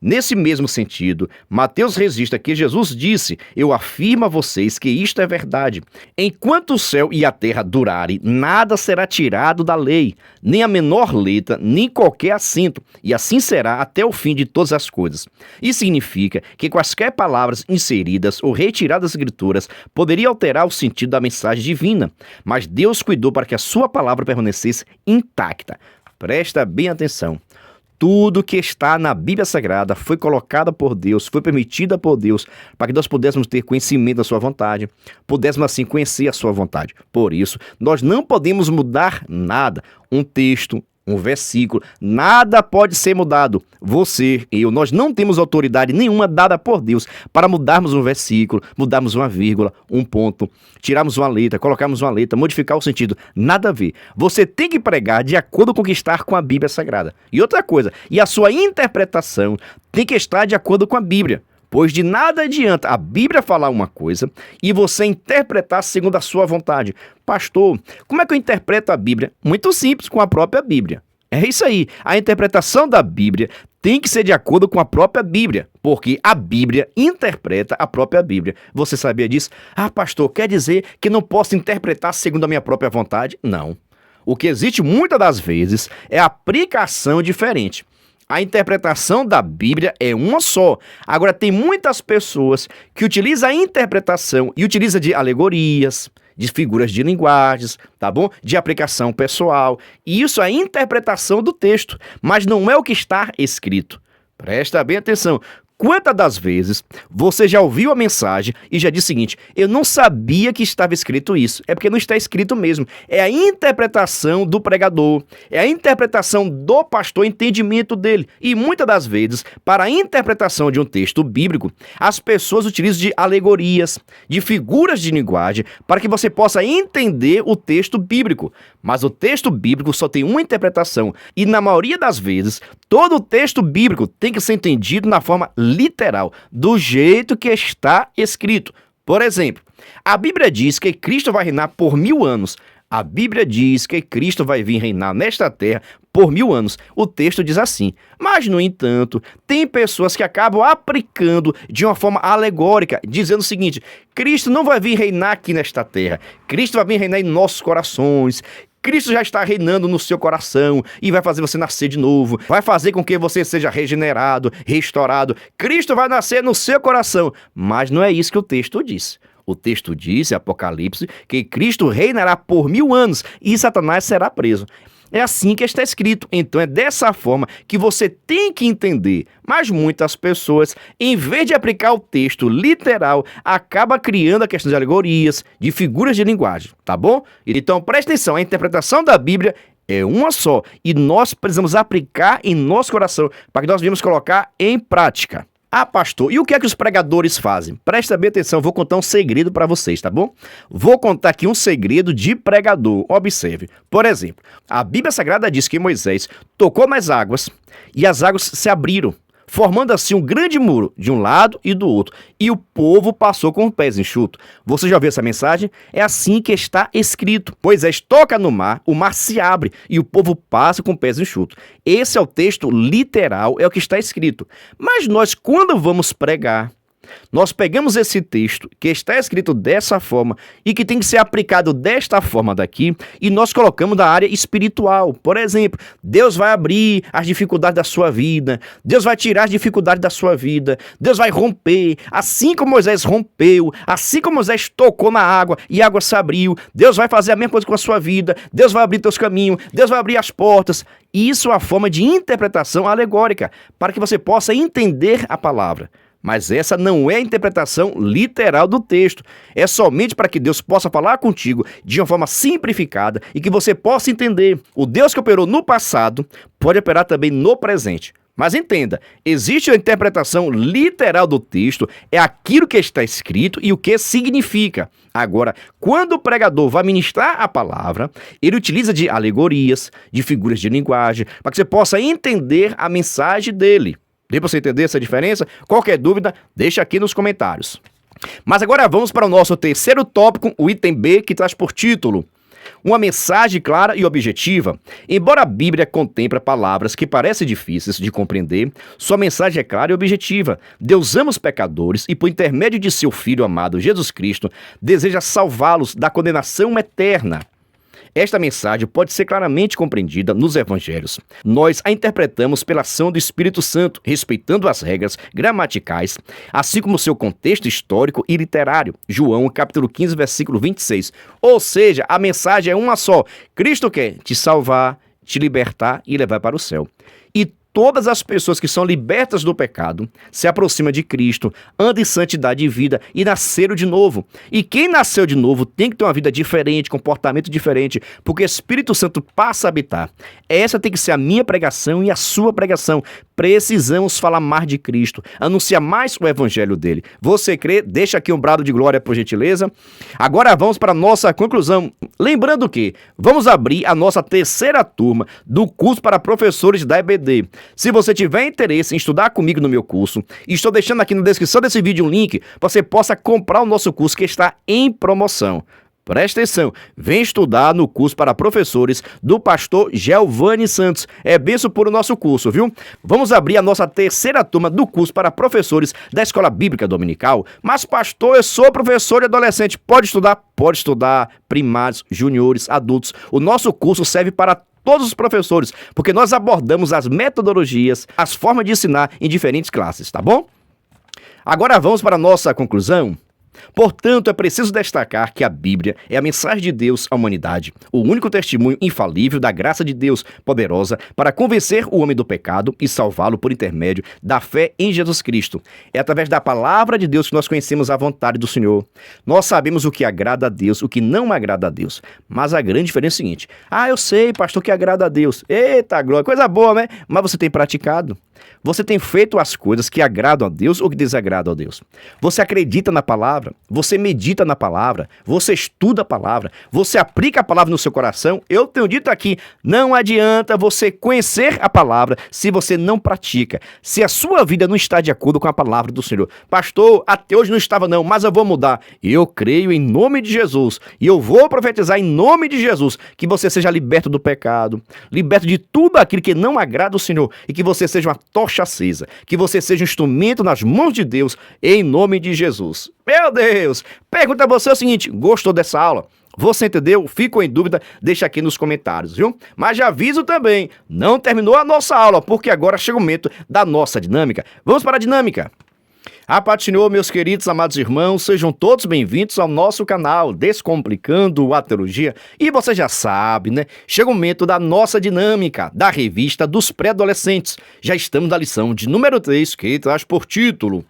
Nesse mesmo sentido, Mateus registra que Jesus disse: eu afirmo a vocês que isto é verdade. Enquanto o céu e a terra durarem, nada será tirado da lei, nem a menor letra, nem qualquer acento, e assim será até o fim de todas as coisas. Isso significa que quaisquer palavras inseridas ou retiradas das escrituras poderiam alterar o sentido da mensagem divina, mas Deus cuidou para que a sua palavra permanecesse intacta. Presta bem atenção. Tudo que está na Bíblia Sagrada foi colocado por Deus, foi permitida por Deus, para que nós pudéssemos ter conhecimento da sua vontade, pudéssemos assim conhecer a sua vontade. Por isso, nós não podemos mudar nada. Um texto, um versículo, nada pode ser mudado. Você e eu, nós não temos autoridade nenhuma dada por Deus para mudarmos um versículo, mudarmos uma vírgula, um ponto, tirarmos uma letra, colocarmos uma letra, modificar o sentido. Nada a ver. Você tem que pregar de acordo com o que está com a Bíblia Sagrada. E outra coisa, e a sua interpretação tem que estar de acordo com a Bíblia. Pois de nada adianta a Bíblia falar uma coisa e você interpretar segundo a sua vontade. Pastor, como é que eu interpreto a Bíblia? Muito simples, com a própria Bíblia. É isso aí. A interpretação da Bíblia tem que ser de acordo com a própria Bíblia, porque a Bíblia interpreta a própria Bíblia. Você sabia disso? Ah, pastor, quer dizer que não posso interpretar segundo a minha própria vontade? Não. O que existe muitas das vezes é a aplicação diferente. A interpretação da Bíblia é uma só. Agora, tem muitas pessoas que utilizam a interpretação e utilizam de alegorias, de figuras de linguagens, tá bom? De aplicação pessoal. E isso é a interpretação do texto, mas não é o que está escrito. Presta bem atenção. Quantas das vezes você já ouviu a mensagem e já disse o seguinte: eu não sabia que estava escrito isso. É porque não está escrito mesmo. É a interpretação do pregador, é a interpretação do pastor, o entendimento dele. E muitas das vezes, para a interpretação de um texto bíblico, as pessoas utilizam de alegorias, de figuras de linguagem, para que você possa entender o texto bíblico. Mas o texto bíblico só tem uma interpretação. E na maioria das vezes, todo o texto bíblico tem que ser entendido na forma literal, do jeito que está escrito. Por exemplo, a Bíblia diz que Cristo vai reinar por 1000 anos. A Bíblia diz que Cristo vai vir reinar nesta terra por 1000 anos. O texto diz assim. Mas, no entanto, tem pessoas que acabam aplicando de uma forma alegórica, dizendo o seguinte: Cristo não vai vir reinar aqui nesta terra. Cristo vai vir reinar em nossos corações. Cristo já está reinando no seu coração e vai fazer você nascer de novo, vai fazer com que você seja regenerado, restaurado. Cristo vai nascer no seu coração, mas não é isso que o texto diz. O texto diz, em Apocalipse, que Cristo reinará por 1000 anos e Satanás será preso. É assim que está escrito. Então é dessa forma que você tem que entender. Mas muitas pessoas, em vez de aplicar o texto literal, acabam criando a questão de alegorias, de figuras de linguagem, tá bom? Então preste atenção, a interpretação da Bíblia é uma só. E nós precisamos aplicar em nosso coração para que nós venhamos colocar em prática. Ah, pastor, e o que é que os pregadores fazem? Presta bem atenção, vou contar um segredo para vocês, tá bom? Vou contar aqui um segredo de pregador. Observe. Por exemplo, a Bíblia Sagrada diz que Moisés tocou nas águas e as águas se abriram, formando assim um grande muro de um lado e do outro. E o povo passou com os pés enxutos. Você já ouviu essa mensagem? É assim que está escrito. Moisés toca no mar, o mar se abre e o povo passa com os pés enxutos. Esse é o texto literal, é o que está escrito. Mas nós, quando vamos pregar, nós pegamos esse texto que está escrito dessa forma e que tem que ser aplicado desta forma daqui e nós colocamos na área espiritual. Por exemplo, Deus vai abrir as dificuldades da sua vida, Deus vai tirar as dificuldades da sua vida, Deus vai romper, assim como Moisés rompeu, assim como Moisés tocou na água e a água se abriu, Deus vai fazer a mesma coisa com a sua vida, Deus vai abrir teus caminhos, Deus vai abrir as portas. Isso é uma forma de interpretação alegórica, para que você possa entender a palavra. Mas essa não é a interpretação literal do texto. É somente para que Deus possa falar contigo de uma forma simplificada e que você possa entender. O Deus que operou no passado pode operar também no presente. Mas entenda, existe a interpretação literal do texto, é aquilo que está escrito e o que significa. Agora, quando o pregador vai ministrar a palavra, ele utiliza de alegorias, de figuras de linguagem, para que você possa entender a mensagem dele. Deu para você entender essa diferença? Qualquer dúvida, deixa aqui nos comentários. Mas agora vamos para o nosso terceiro tópico, o item B, que traz por título: uma mensagem clara e objetiva. Embora a Bíblia contemple palavras que parecem difíceis de compreender, sua mensagem é clara e objetiva. Deus ama os pecadores e, por intermédio de seu Filho amado Jesus Cristo, deseja salvá-los da condenação eterna. Esta mensagem pode ser claramente compreendida nos evangelhos. Nós a interpretamos pela ação do Espírito Santo, respeitando as regras gramaticais, assim como seu contexto histórico e literário. João, capítulo 15, versículo 26. Ou seja, a mensagem é uma só. Cristo quer te salvar, te libertar e levar para o céu. E todas as pessoas que são libertas do pecado se aproximam de Cristo, andam em santidade e vida e nasceram de novo. E quem nasceu de novo tem que ter uma vida diferente, comportamento diferente, porque o Espírito Santo passa a habitar. Essa tem que ser a minha pregação e a sua pregação. Precisamos falar mais de Cristo, anunciar mais o evangelho dele. Você crê? Deixa aqui um brado de glória, por gentileza. Agora vamos para a nossa conclusão. Lembrando que vamos abrir a nossa terceira turma do curso para professores da EBD. Se você tiver interesse em estudar comigo no meu curso, estou deixando aqui na descrição desse vídeo um link para você possa comprar o nosso curso que está em promoção. Presta atenção, vem estudar no curso para professores do pastor Giovanni Santos. É bênção por o nosso curso, viu? Vamos abrir a nossa terceira turma do curso para professores da Escola Bíblica Dominical. Mas, pastor, eu sou professor de adolescente. Pode estudar? Pode estudar. Primários, juniores, adultos. O nosso curso serve para todos os professores, porque nós abordamos as metodologias, as formas de ensinar em diferentes classes, tá bom? Agora vamos para a nossa conclusão. Portanto, é preciso destacar que a Bíblia é a mensagem de Deus à humanidade, o único testemunho infalível da graça de Deus poderosa para convencer o homem do pecado e salvá-lo por intermédio da fé em Jesus Cristo. É através da palavra de Deus que nós conhecemos a vontade do Senhor. Nós sabemos o que agrada a Deus, o que não agrada a Deus. Mas a grande diferença é o seguinte: eu sei, pastor, que agrada a Deus. Eita, glória, coisa boa, né? Mas você tem praticado? Você tem feito as coisas que agradam a Deus ou que desagradam a Deus? Você acredita na palavra? Você medita na palavra? Você estuda a palavra? Você aplica a palavra no seu coração? Eu tenho dito aqui, não adianta você conhecer a palavra se você não pratica. Se a sua vida não está de acordo com a palavra do Senhor. Pastor, até hoje não estava não, mas eu vou mudar. Eu creio em nome de Jesus e eu vou profetizar em nome de Jesus que você seja liberto do pecado, liberto de tudo aquilo que não agrada o Senhor e que você seja uma tocha acesa, que você seja um instrumento nas mãos de Deus, em nome de Jesus. Meu Deus! Pergunta a você o seguinte: gostou dessa aula? Você entendeu? Ficou em dúvida? Deixa aqui nos comentários, viu? Mas já aviso também, não terminou a nossa aula, porque agora chega o momento da nossa dinâmica. Vamos para a dinâmica. A paz do Senhor, meus queridos, amados irmãos, sejam todos bem-vindos ao nosso canal Descomplicando a Teologia. E você já sabe, né? Chega o momento da nossa dinâmica, da revista dos pré-adolescentes. Já estamos na lição de número 3, que traz por título: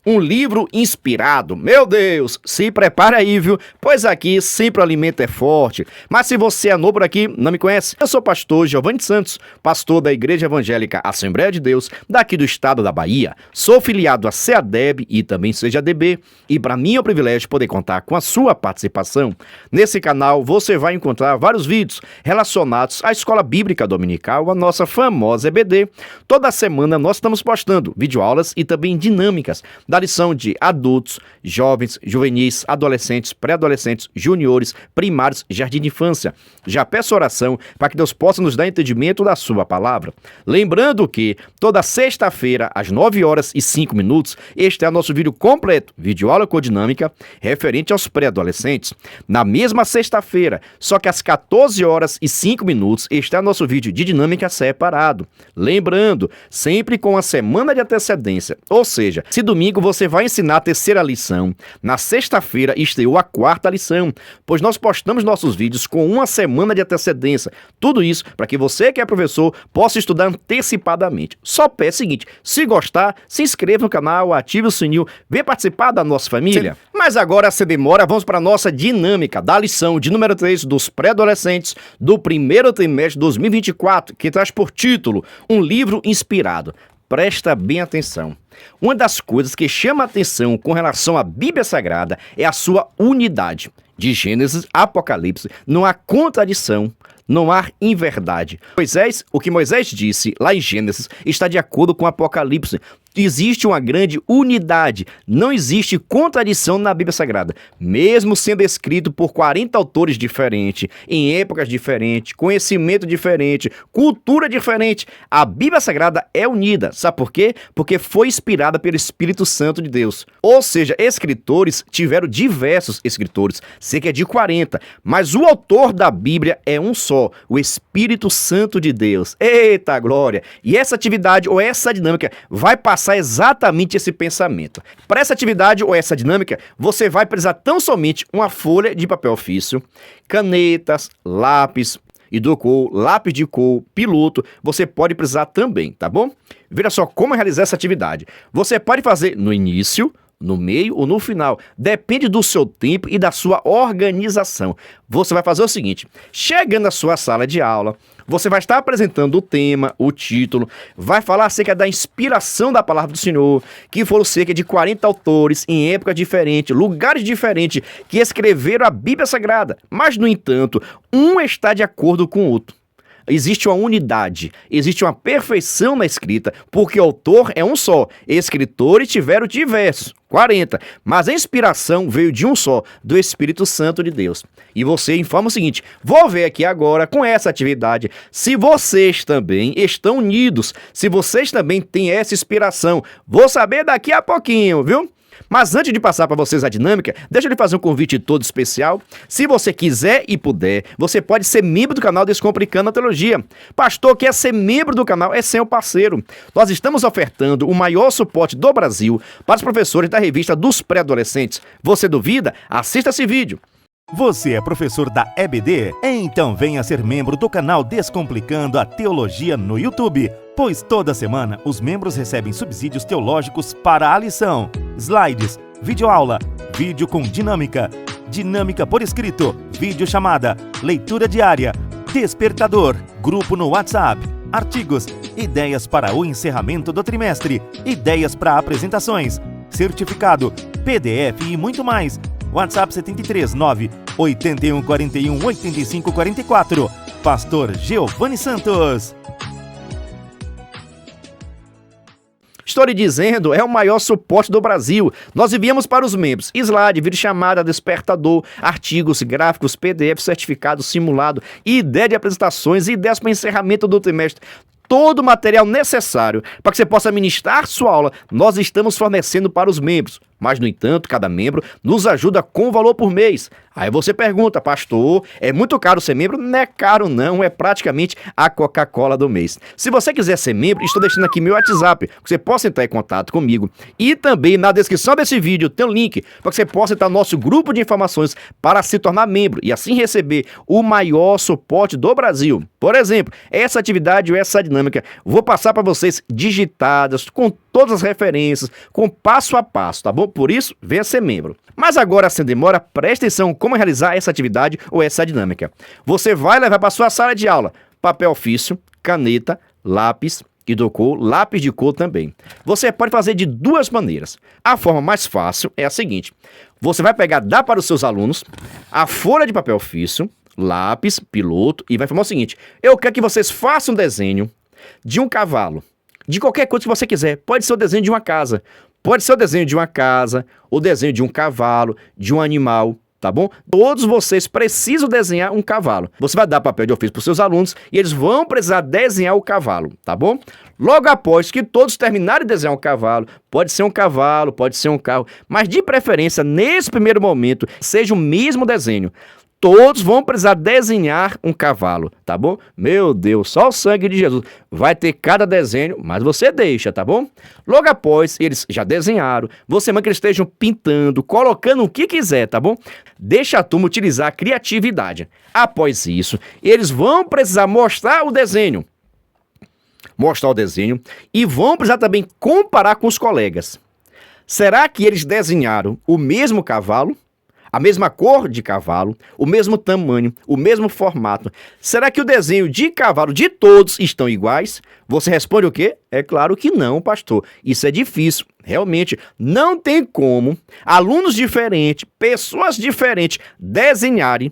um livro inspirado. Meu Deus, se prepara aí, viu? Pois aqui sempre o alimento é forte. Mas se você é novo por aqui, não me conhece, eu sou o pastor Giovanni Santos, pastor da Igreja Evangélica Assembleia de Deus, daqui do estado da Bahia. Sou filiado a CEADEB e também CEADB. E para mim é um privilégio poder contar com a sua participação. Nesse canal você vai encontrar vários vídeos relacionados à Escola Bíblica Dominical, a nossa famosa EBD. Toda semana nós estamos postando videoaulas e também dinâmicas da lição de adultos, jovens, juvenis, adolescentes, pré-adolescentes, juniores, primários, jardim de infância. Já peço oração para que Deus possa nos dar entendimento da sua palavra. Lembrando que toda sexta-feira, às 9h05, este é o nosso vídeo completo, videoaula com dinâmica, referente aos pré-adolescentes. Na mesma sexta-feira, só que às 14h05, este é o nosso vídeo de dinâmica separado. Lembrando, sempre com a semana de antecedência, ou seja, se domingo domingo você vai ensinar a terceira lição. Na sexta-feira estreou a quarta lição, pois nós postamos nossos vídeos com uma semana de antecedência. Tudo isso para que você que é professor possa estudar antecipadamente. Só peço o seguinte, se gostar, se inscreva no canal, ative o sininho, venha participar da nossa família. Sim. Mas agora, sem demora, vamos para a nossa dinâmica da lição de número 3 dos pré-adolescentes do primeiro trimestre de 2024, que traz por título Um Livro Inspirado. Presta bem atenção. Uma das coisas que chama a atenção com relação à Bíblia Sagrada é a sua unidade. De Gênesis a Apocalipse, não há contradição, não há inverdade. O que Moisés disse lá em Gênesis está de acordo com Apocalipse. Existe uma grande unidade, não existe contradição na Bíblia Sagrada. Mesmo sendo escrito por 40 autores diferentes, em épocas diferentes, conhecimento diferente, cultura diferente, a Bíblia Sagrada é unida. Sabe por quê? Porque foi inspirada pelo Espírito Santo de Deus. Ou seja, escritores tiveram diversos escritores, cerca de 40, mas o autor da Bíblia é um só, o Espírito Santo de Deus. Eita glória! E essa atividade ou essa dinâmica vai passar exatamente esse pensamento. Para essa atividade ou essa dinâmica, você vai precisar tão somente uma folha de papel ofício, canetas, lápis hidrocor, lápis de cor, piloto, você pode precisar também, tá bom? Veja só como realizar essa atividade. Você pode fazer no início, no meio ou no final. Depende do seu tempo e da sua organização. Você vai fazer o seguinte, chegando à sua sala de aula, você vai estar apresentando o tema, o título, vai falar acerca da inspiração da palavra do Senhor, que foram cerca de 40 autores em épocas diferentes, lugares diferentes, que escreveram a Bíblia Sagrada. Mas, no entanto, um está de acordo com o outro. Existe uma unidade, existe uma perfeição na escrita, porque o autor é um só. Escritores tiveram diversos, 40, mas a inspiração veio de um só, do Espírito Santo de Deus. E você informa o seguinte, vou ver aqui agora com essa atividade, se vocês também estão unidos, se vocês também têm essa inspiração. Vou saber daqui a pouquinho, viu? Mas antes de passar para vocês a dinâmica, deixa eu lhe fazer um convite todo especial. Se você quiser e puder, você pode ser membro do canal Descomplicando a Teologia. Pastor, quer ser membro do canal é ser um parceiro. Nós estamos ofertando o maior suporte do Brasil para os professores da revista dos pré-adolescentes. Você duvida? Assista esse vídeo. Você é professor da EBD? Então venha ser membro do canal Descomplicando a Teologia no YouTube, pois toda semana os membros recebem subsídios teológicos para a lição, slides, videoaula, vídeo com dinâmica, dinâmica por escrito, videochamada, leitura diária, despertador, grupo no WhatsApp, artigos, ideias para o encerramento do trimestre, ideias para apresentações, certificado, PDF e muito mais. WhatsApp 73 9 81 41 85 44. Pastor Giovanni Santos. Estou lhe dizendo, é o maior suporte do Brasil. Nós enviamos para os membros slide, videochamada, despertador, artigos, gráficos, PDF, certificado, simulado, ideia de apresentações, ideias para encerramento do trimestre. Todo o material necessário para que você possa ministrar sua aula, nós estamos fornecendo para os membros. Mas, no entanto, cada membro nos ajuda com valor por mês. Aí você pergunta, pastor, é muito caro ser membro? Não é caro não, é praticamente a Coca-Cola do mês. Se você quiser ser membro, estou deixando aqui meu WhatsApp, para que você possa entrar em contato comigo. E também na descrição desse vídeo tem um link para que você possa entrar no nosso grupo de informações para se tornar membro e assim receber o maior suporte do Brasil. Por exemplo, essa atividade ou essa dinâmica, vou passar para vocês digitadas, com todas as referências, com passo a passo, tá bom? Por isso, venha ser membro. Mas agora, sem demora, preste atenção como realizar essa atividade ou essa dinâmica. Você vai levar para sua sala de aula papel ofício, caneta, lápis, hidrocor, lápis de cor também. Você pode fazer de duas maneiras. A forma mais fácil é a seguinte. Você vai dá para os seus alunos a folha de papel ofício, lápis, piloto e vai informar o seguinte. Eu quero que vocês façam um desenho de um cavalo. De qualquer coisa que você quiser. Pode ser o desenho de uma casa. Pode ser o desenho de uma casa, o desenho de um cavalo, de um animal, tá bom? Todos vocês precisam desenhar um cavalo. Você vai dar papel de ofício para os seus alunos e eles vão precisar desenhar o cavalo, tá bom? Logo após que todos terminarem de desenhar um cavalo, pode ser um cavalo, pode ser um carro, mas de preferência, nesse primeiro momento, seja o mesmo desenho. todos vão precisar desenhar um cavalo, tá bom? Meu Deus, só o sangue de Jesus. Vai ter cada desenho, mas você deixa, tá bom? Logo após eles já desenharam, você manda que eles estejam pintando, colocando o que quiser, tá bom? Deixa a turma utilizar a criatividade. Após isso, eles vão precisar mostrar o desenho. E vão precisar também comparar com os colegas. Será que eles desenharam o mesmo cavalo? A mesma cor de cavalo, o mesmo tamanho, o mesmo formato. Será que o desenho de cavalo de todos estão iguais? Você responde o quê? É claro que não, pastor. Isso é difícil. Realmente, não tem como alunos diferentes, pessoas diferentes desenharem,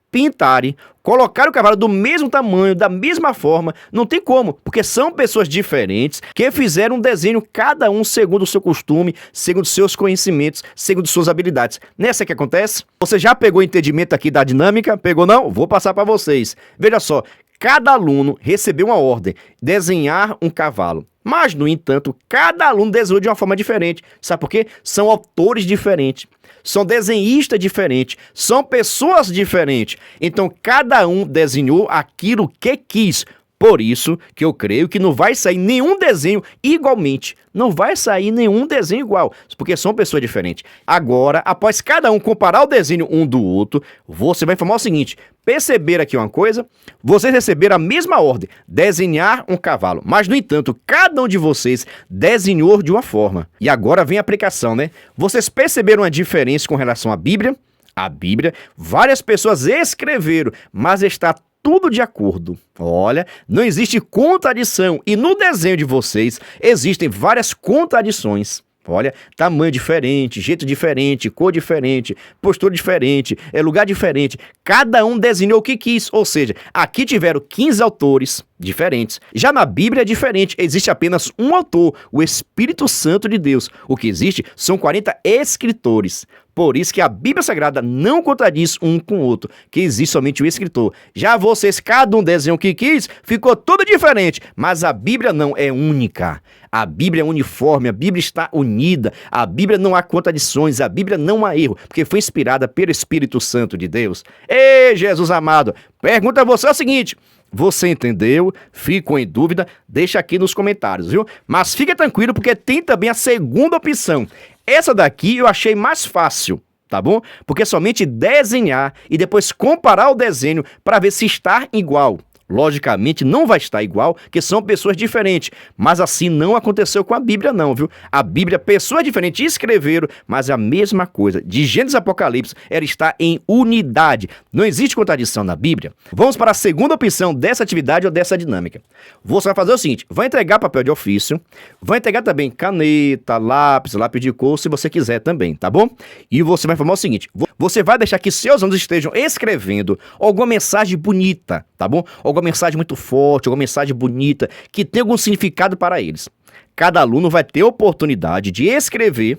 pintarem, colocar o cavalo do mesmo tamanho, da mesma forma, não tem como, porque são pessoas diferentes que fizeram um desenho, cada um segundo o seu costume, segundo seus conhecimentos, segundo suas habilidades. Nessa que acontece? Você já pegou o entendimento aqui da dinâmica? Pegou não? Vou passar para vocês. Veja só, cada aluno recebeu uma ordem, desenhar um cavalo. Mas, no entanto, cada aluno desenhou de uma forma diferente. Sabe por quê? São autores diferentes. São desenhistas diferentes, são pessoas diferentes. Então, cada um desenhou aquilo que quis. Por isso que eu creio que não vai sair nenhum desenho igualmente. Não vai sair nenhum desenho igual, porque são pessoas diferentes. Agora, após cada um comparar o desenho um do outro, você vai informar o seguinte: perceber aqui uma coisa, vocês receberam a mesma ordem, desenhar um cavalo. Mas, no entanto, cada um de vocês desenhou de uma forma. E agora vem a aplicação, né? Vocês perceberam a diferença com relação à Bíblia? A Bíblia, várias pessoas escreveram, mas está tudo de acordo. Olha, não existe contradição. E no desenho de vocês existem várias contradições. Olha, tamanho diferente, jeito diferente, cor diferente, postura diferente, lugar diferente. Cada um desenhou o que quis. Ou seja, aqui tiveram 15 autores diferentes. Já na Bíblia é diferente. Existe apenas um autor, o Espírito Santo de Deus. O que existe são 40 escritores. Por isso que a Bíblia Sagrada não contradiz um com o outro, que existe somente o escritor. Já vocês, cada um desenhou o que quis, ficou tudo diferente, mas a Bíblia não é única. A Bíblia é uniforme, a Bíblia está unida, a Bíblia não há contradições, a Bíblia não há erro, porque foi inspirada pelo Espírito Santo de Deus. Ei, Jesus amado, pergunta a você o seguinte: você entendeu? Ficou em dúvida? Deixa aqui nos comentários, viu? Mas fica tranquilo, porque tem também a segunda opção. Essa daqui eu achei mais fácil, tá bom? Porque é somente desenhar e depois comparar o desenho para ver se está igual. Logicamente não vai estar igual, porque são pessoas diferentes. Mas assim não aconteceu com a Bíblia não, viu? A Bíblia, pessoas diferentes escreveram, mas a mesma coisa. De Gênesis a Apocalipse, ela está em unidade. Não existe contradição na Bíblia. Vamos para a segunda opção dessa atividade ou dessa dinâmica. Você vai fazer o seguinte: vai entregar papel de ofício, vai entregar também caneta, lápis de cor, se você quiser também, tá bom? E você vai informar o seguinte: você vai deixar que seus alunos estejam escrevendo alguma mensagem bonita, tá bom? Alguma mensagem muito forte, alguma mensagem bonita, que tenha algum significado para eles. Cada aluno vai ter a oportunidade de escrever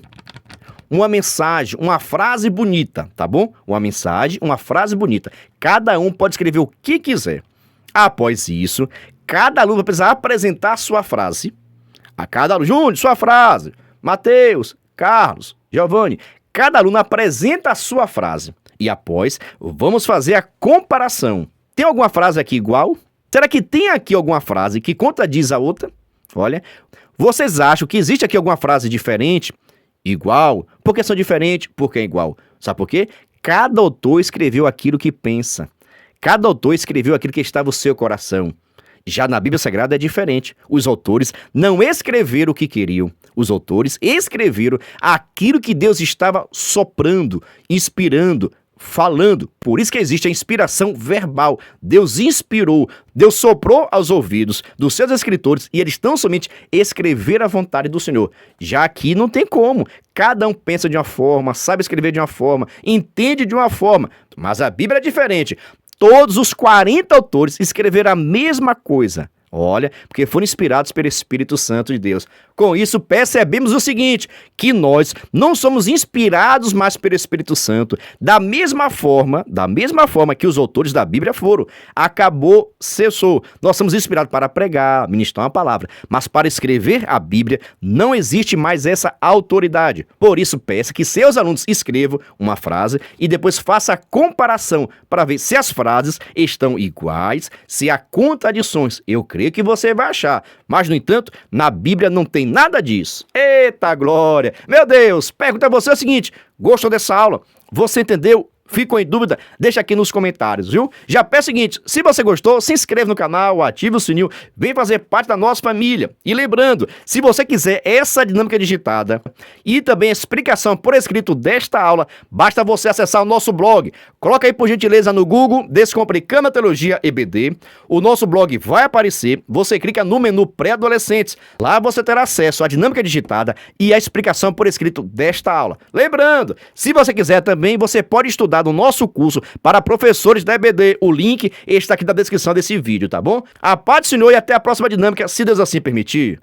uma mensagem, uma frase bonita, tá bom? Uma mensagem, uma frase bonita. Cada um pode escrever o que quiser. Após isso, cada aluno vai precisar apresentar a sua frase. A cada aluno, Júnior, sua frase. Mateus, Carlos, Giovanni. Cada aluno apresenta a sua frase. E após, vamos fazer a comparação. Tem alguma frase aqui igual? Será que tem aqui alguma frase que contradiz a outra? Olha, vocês acham que existe aqui alguma frase diferente? Igual? Por que são diferentes? Porque é igual. Sabe por quê? Cada autor escreveu aquilo que pensa. Cada autor escreveu aquilo que estava no seu coração. Já na Bíblia Sagrada é diferente. Os autores não escreveram o que queriam. Os autores escreveram aquilo que Deus estava soprando, inspirando, falando. Por isso que existe a inspiração verbal. Deus inspirou, Deus soprou aos ouvidos dos seus escritores e eles tão somente escrever a vontade do Senhor. Já aqui não tem como. Cada um pensa de uma forma, sabe escrever de uma forma, entende de uma forma. Mas a Bíblia é diferente. Todos os 40 autores escreveram a mesma coisa. Olha, porque foram inspirados pelo Espírito Santo de Deus. Com isso, percebemos o seguinte, que nós não somos inspirados mais pelo Espírito Santo, da mesma forma que os autores da Bíblia foram. Acabou, cessou. Nós somos inspirados para pregar, ministrar uma palavra, mas para escrever a Bíblia não existe mais essa autoridade. Por isso, peça que seus alunos escrevam uma frase e depois faça a comparação para ver se as frases estão iguais, se há contradições. Eu creio que você vai achar. Mas, no entanto, na Bíblia não tem nada disso. Eita glória! Meu Deus, pergunto a você o seguinte, gostou dessa aula? Você entendeu? Ficou em dúvida? Deixa aqui nos comentários, viu? Já peço o seguinte, se você gostou, se inscreve no canal, ative o sininho, vem fazer parte da nossa família. E lembrando, se você quiser essa dinâmica digitada e também a explicação por escrito desta aula, basta você acessar o nosso blog. Coloca aí por gentileza no Google, Descomplicando a Teologia EBD. O nosso blog vai aparecer, você clica no menu pré-adolescentes. Lá você terá acesso à dinâmica digitada e a explicação por escrito desta aula. Lembrando, se você quiser também, você pode estudar no nosso curso para professores da EBD. O link está aqui na descrição desse vídeo, tá bom? A paz do Senhor e até a próxima dinâmica, se Deus assim permitir.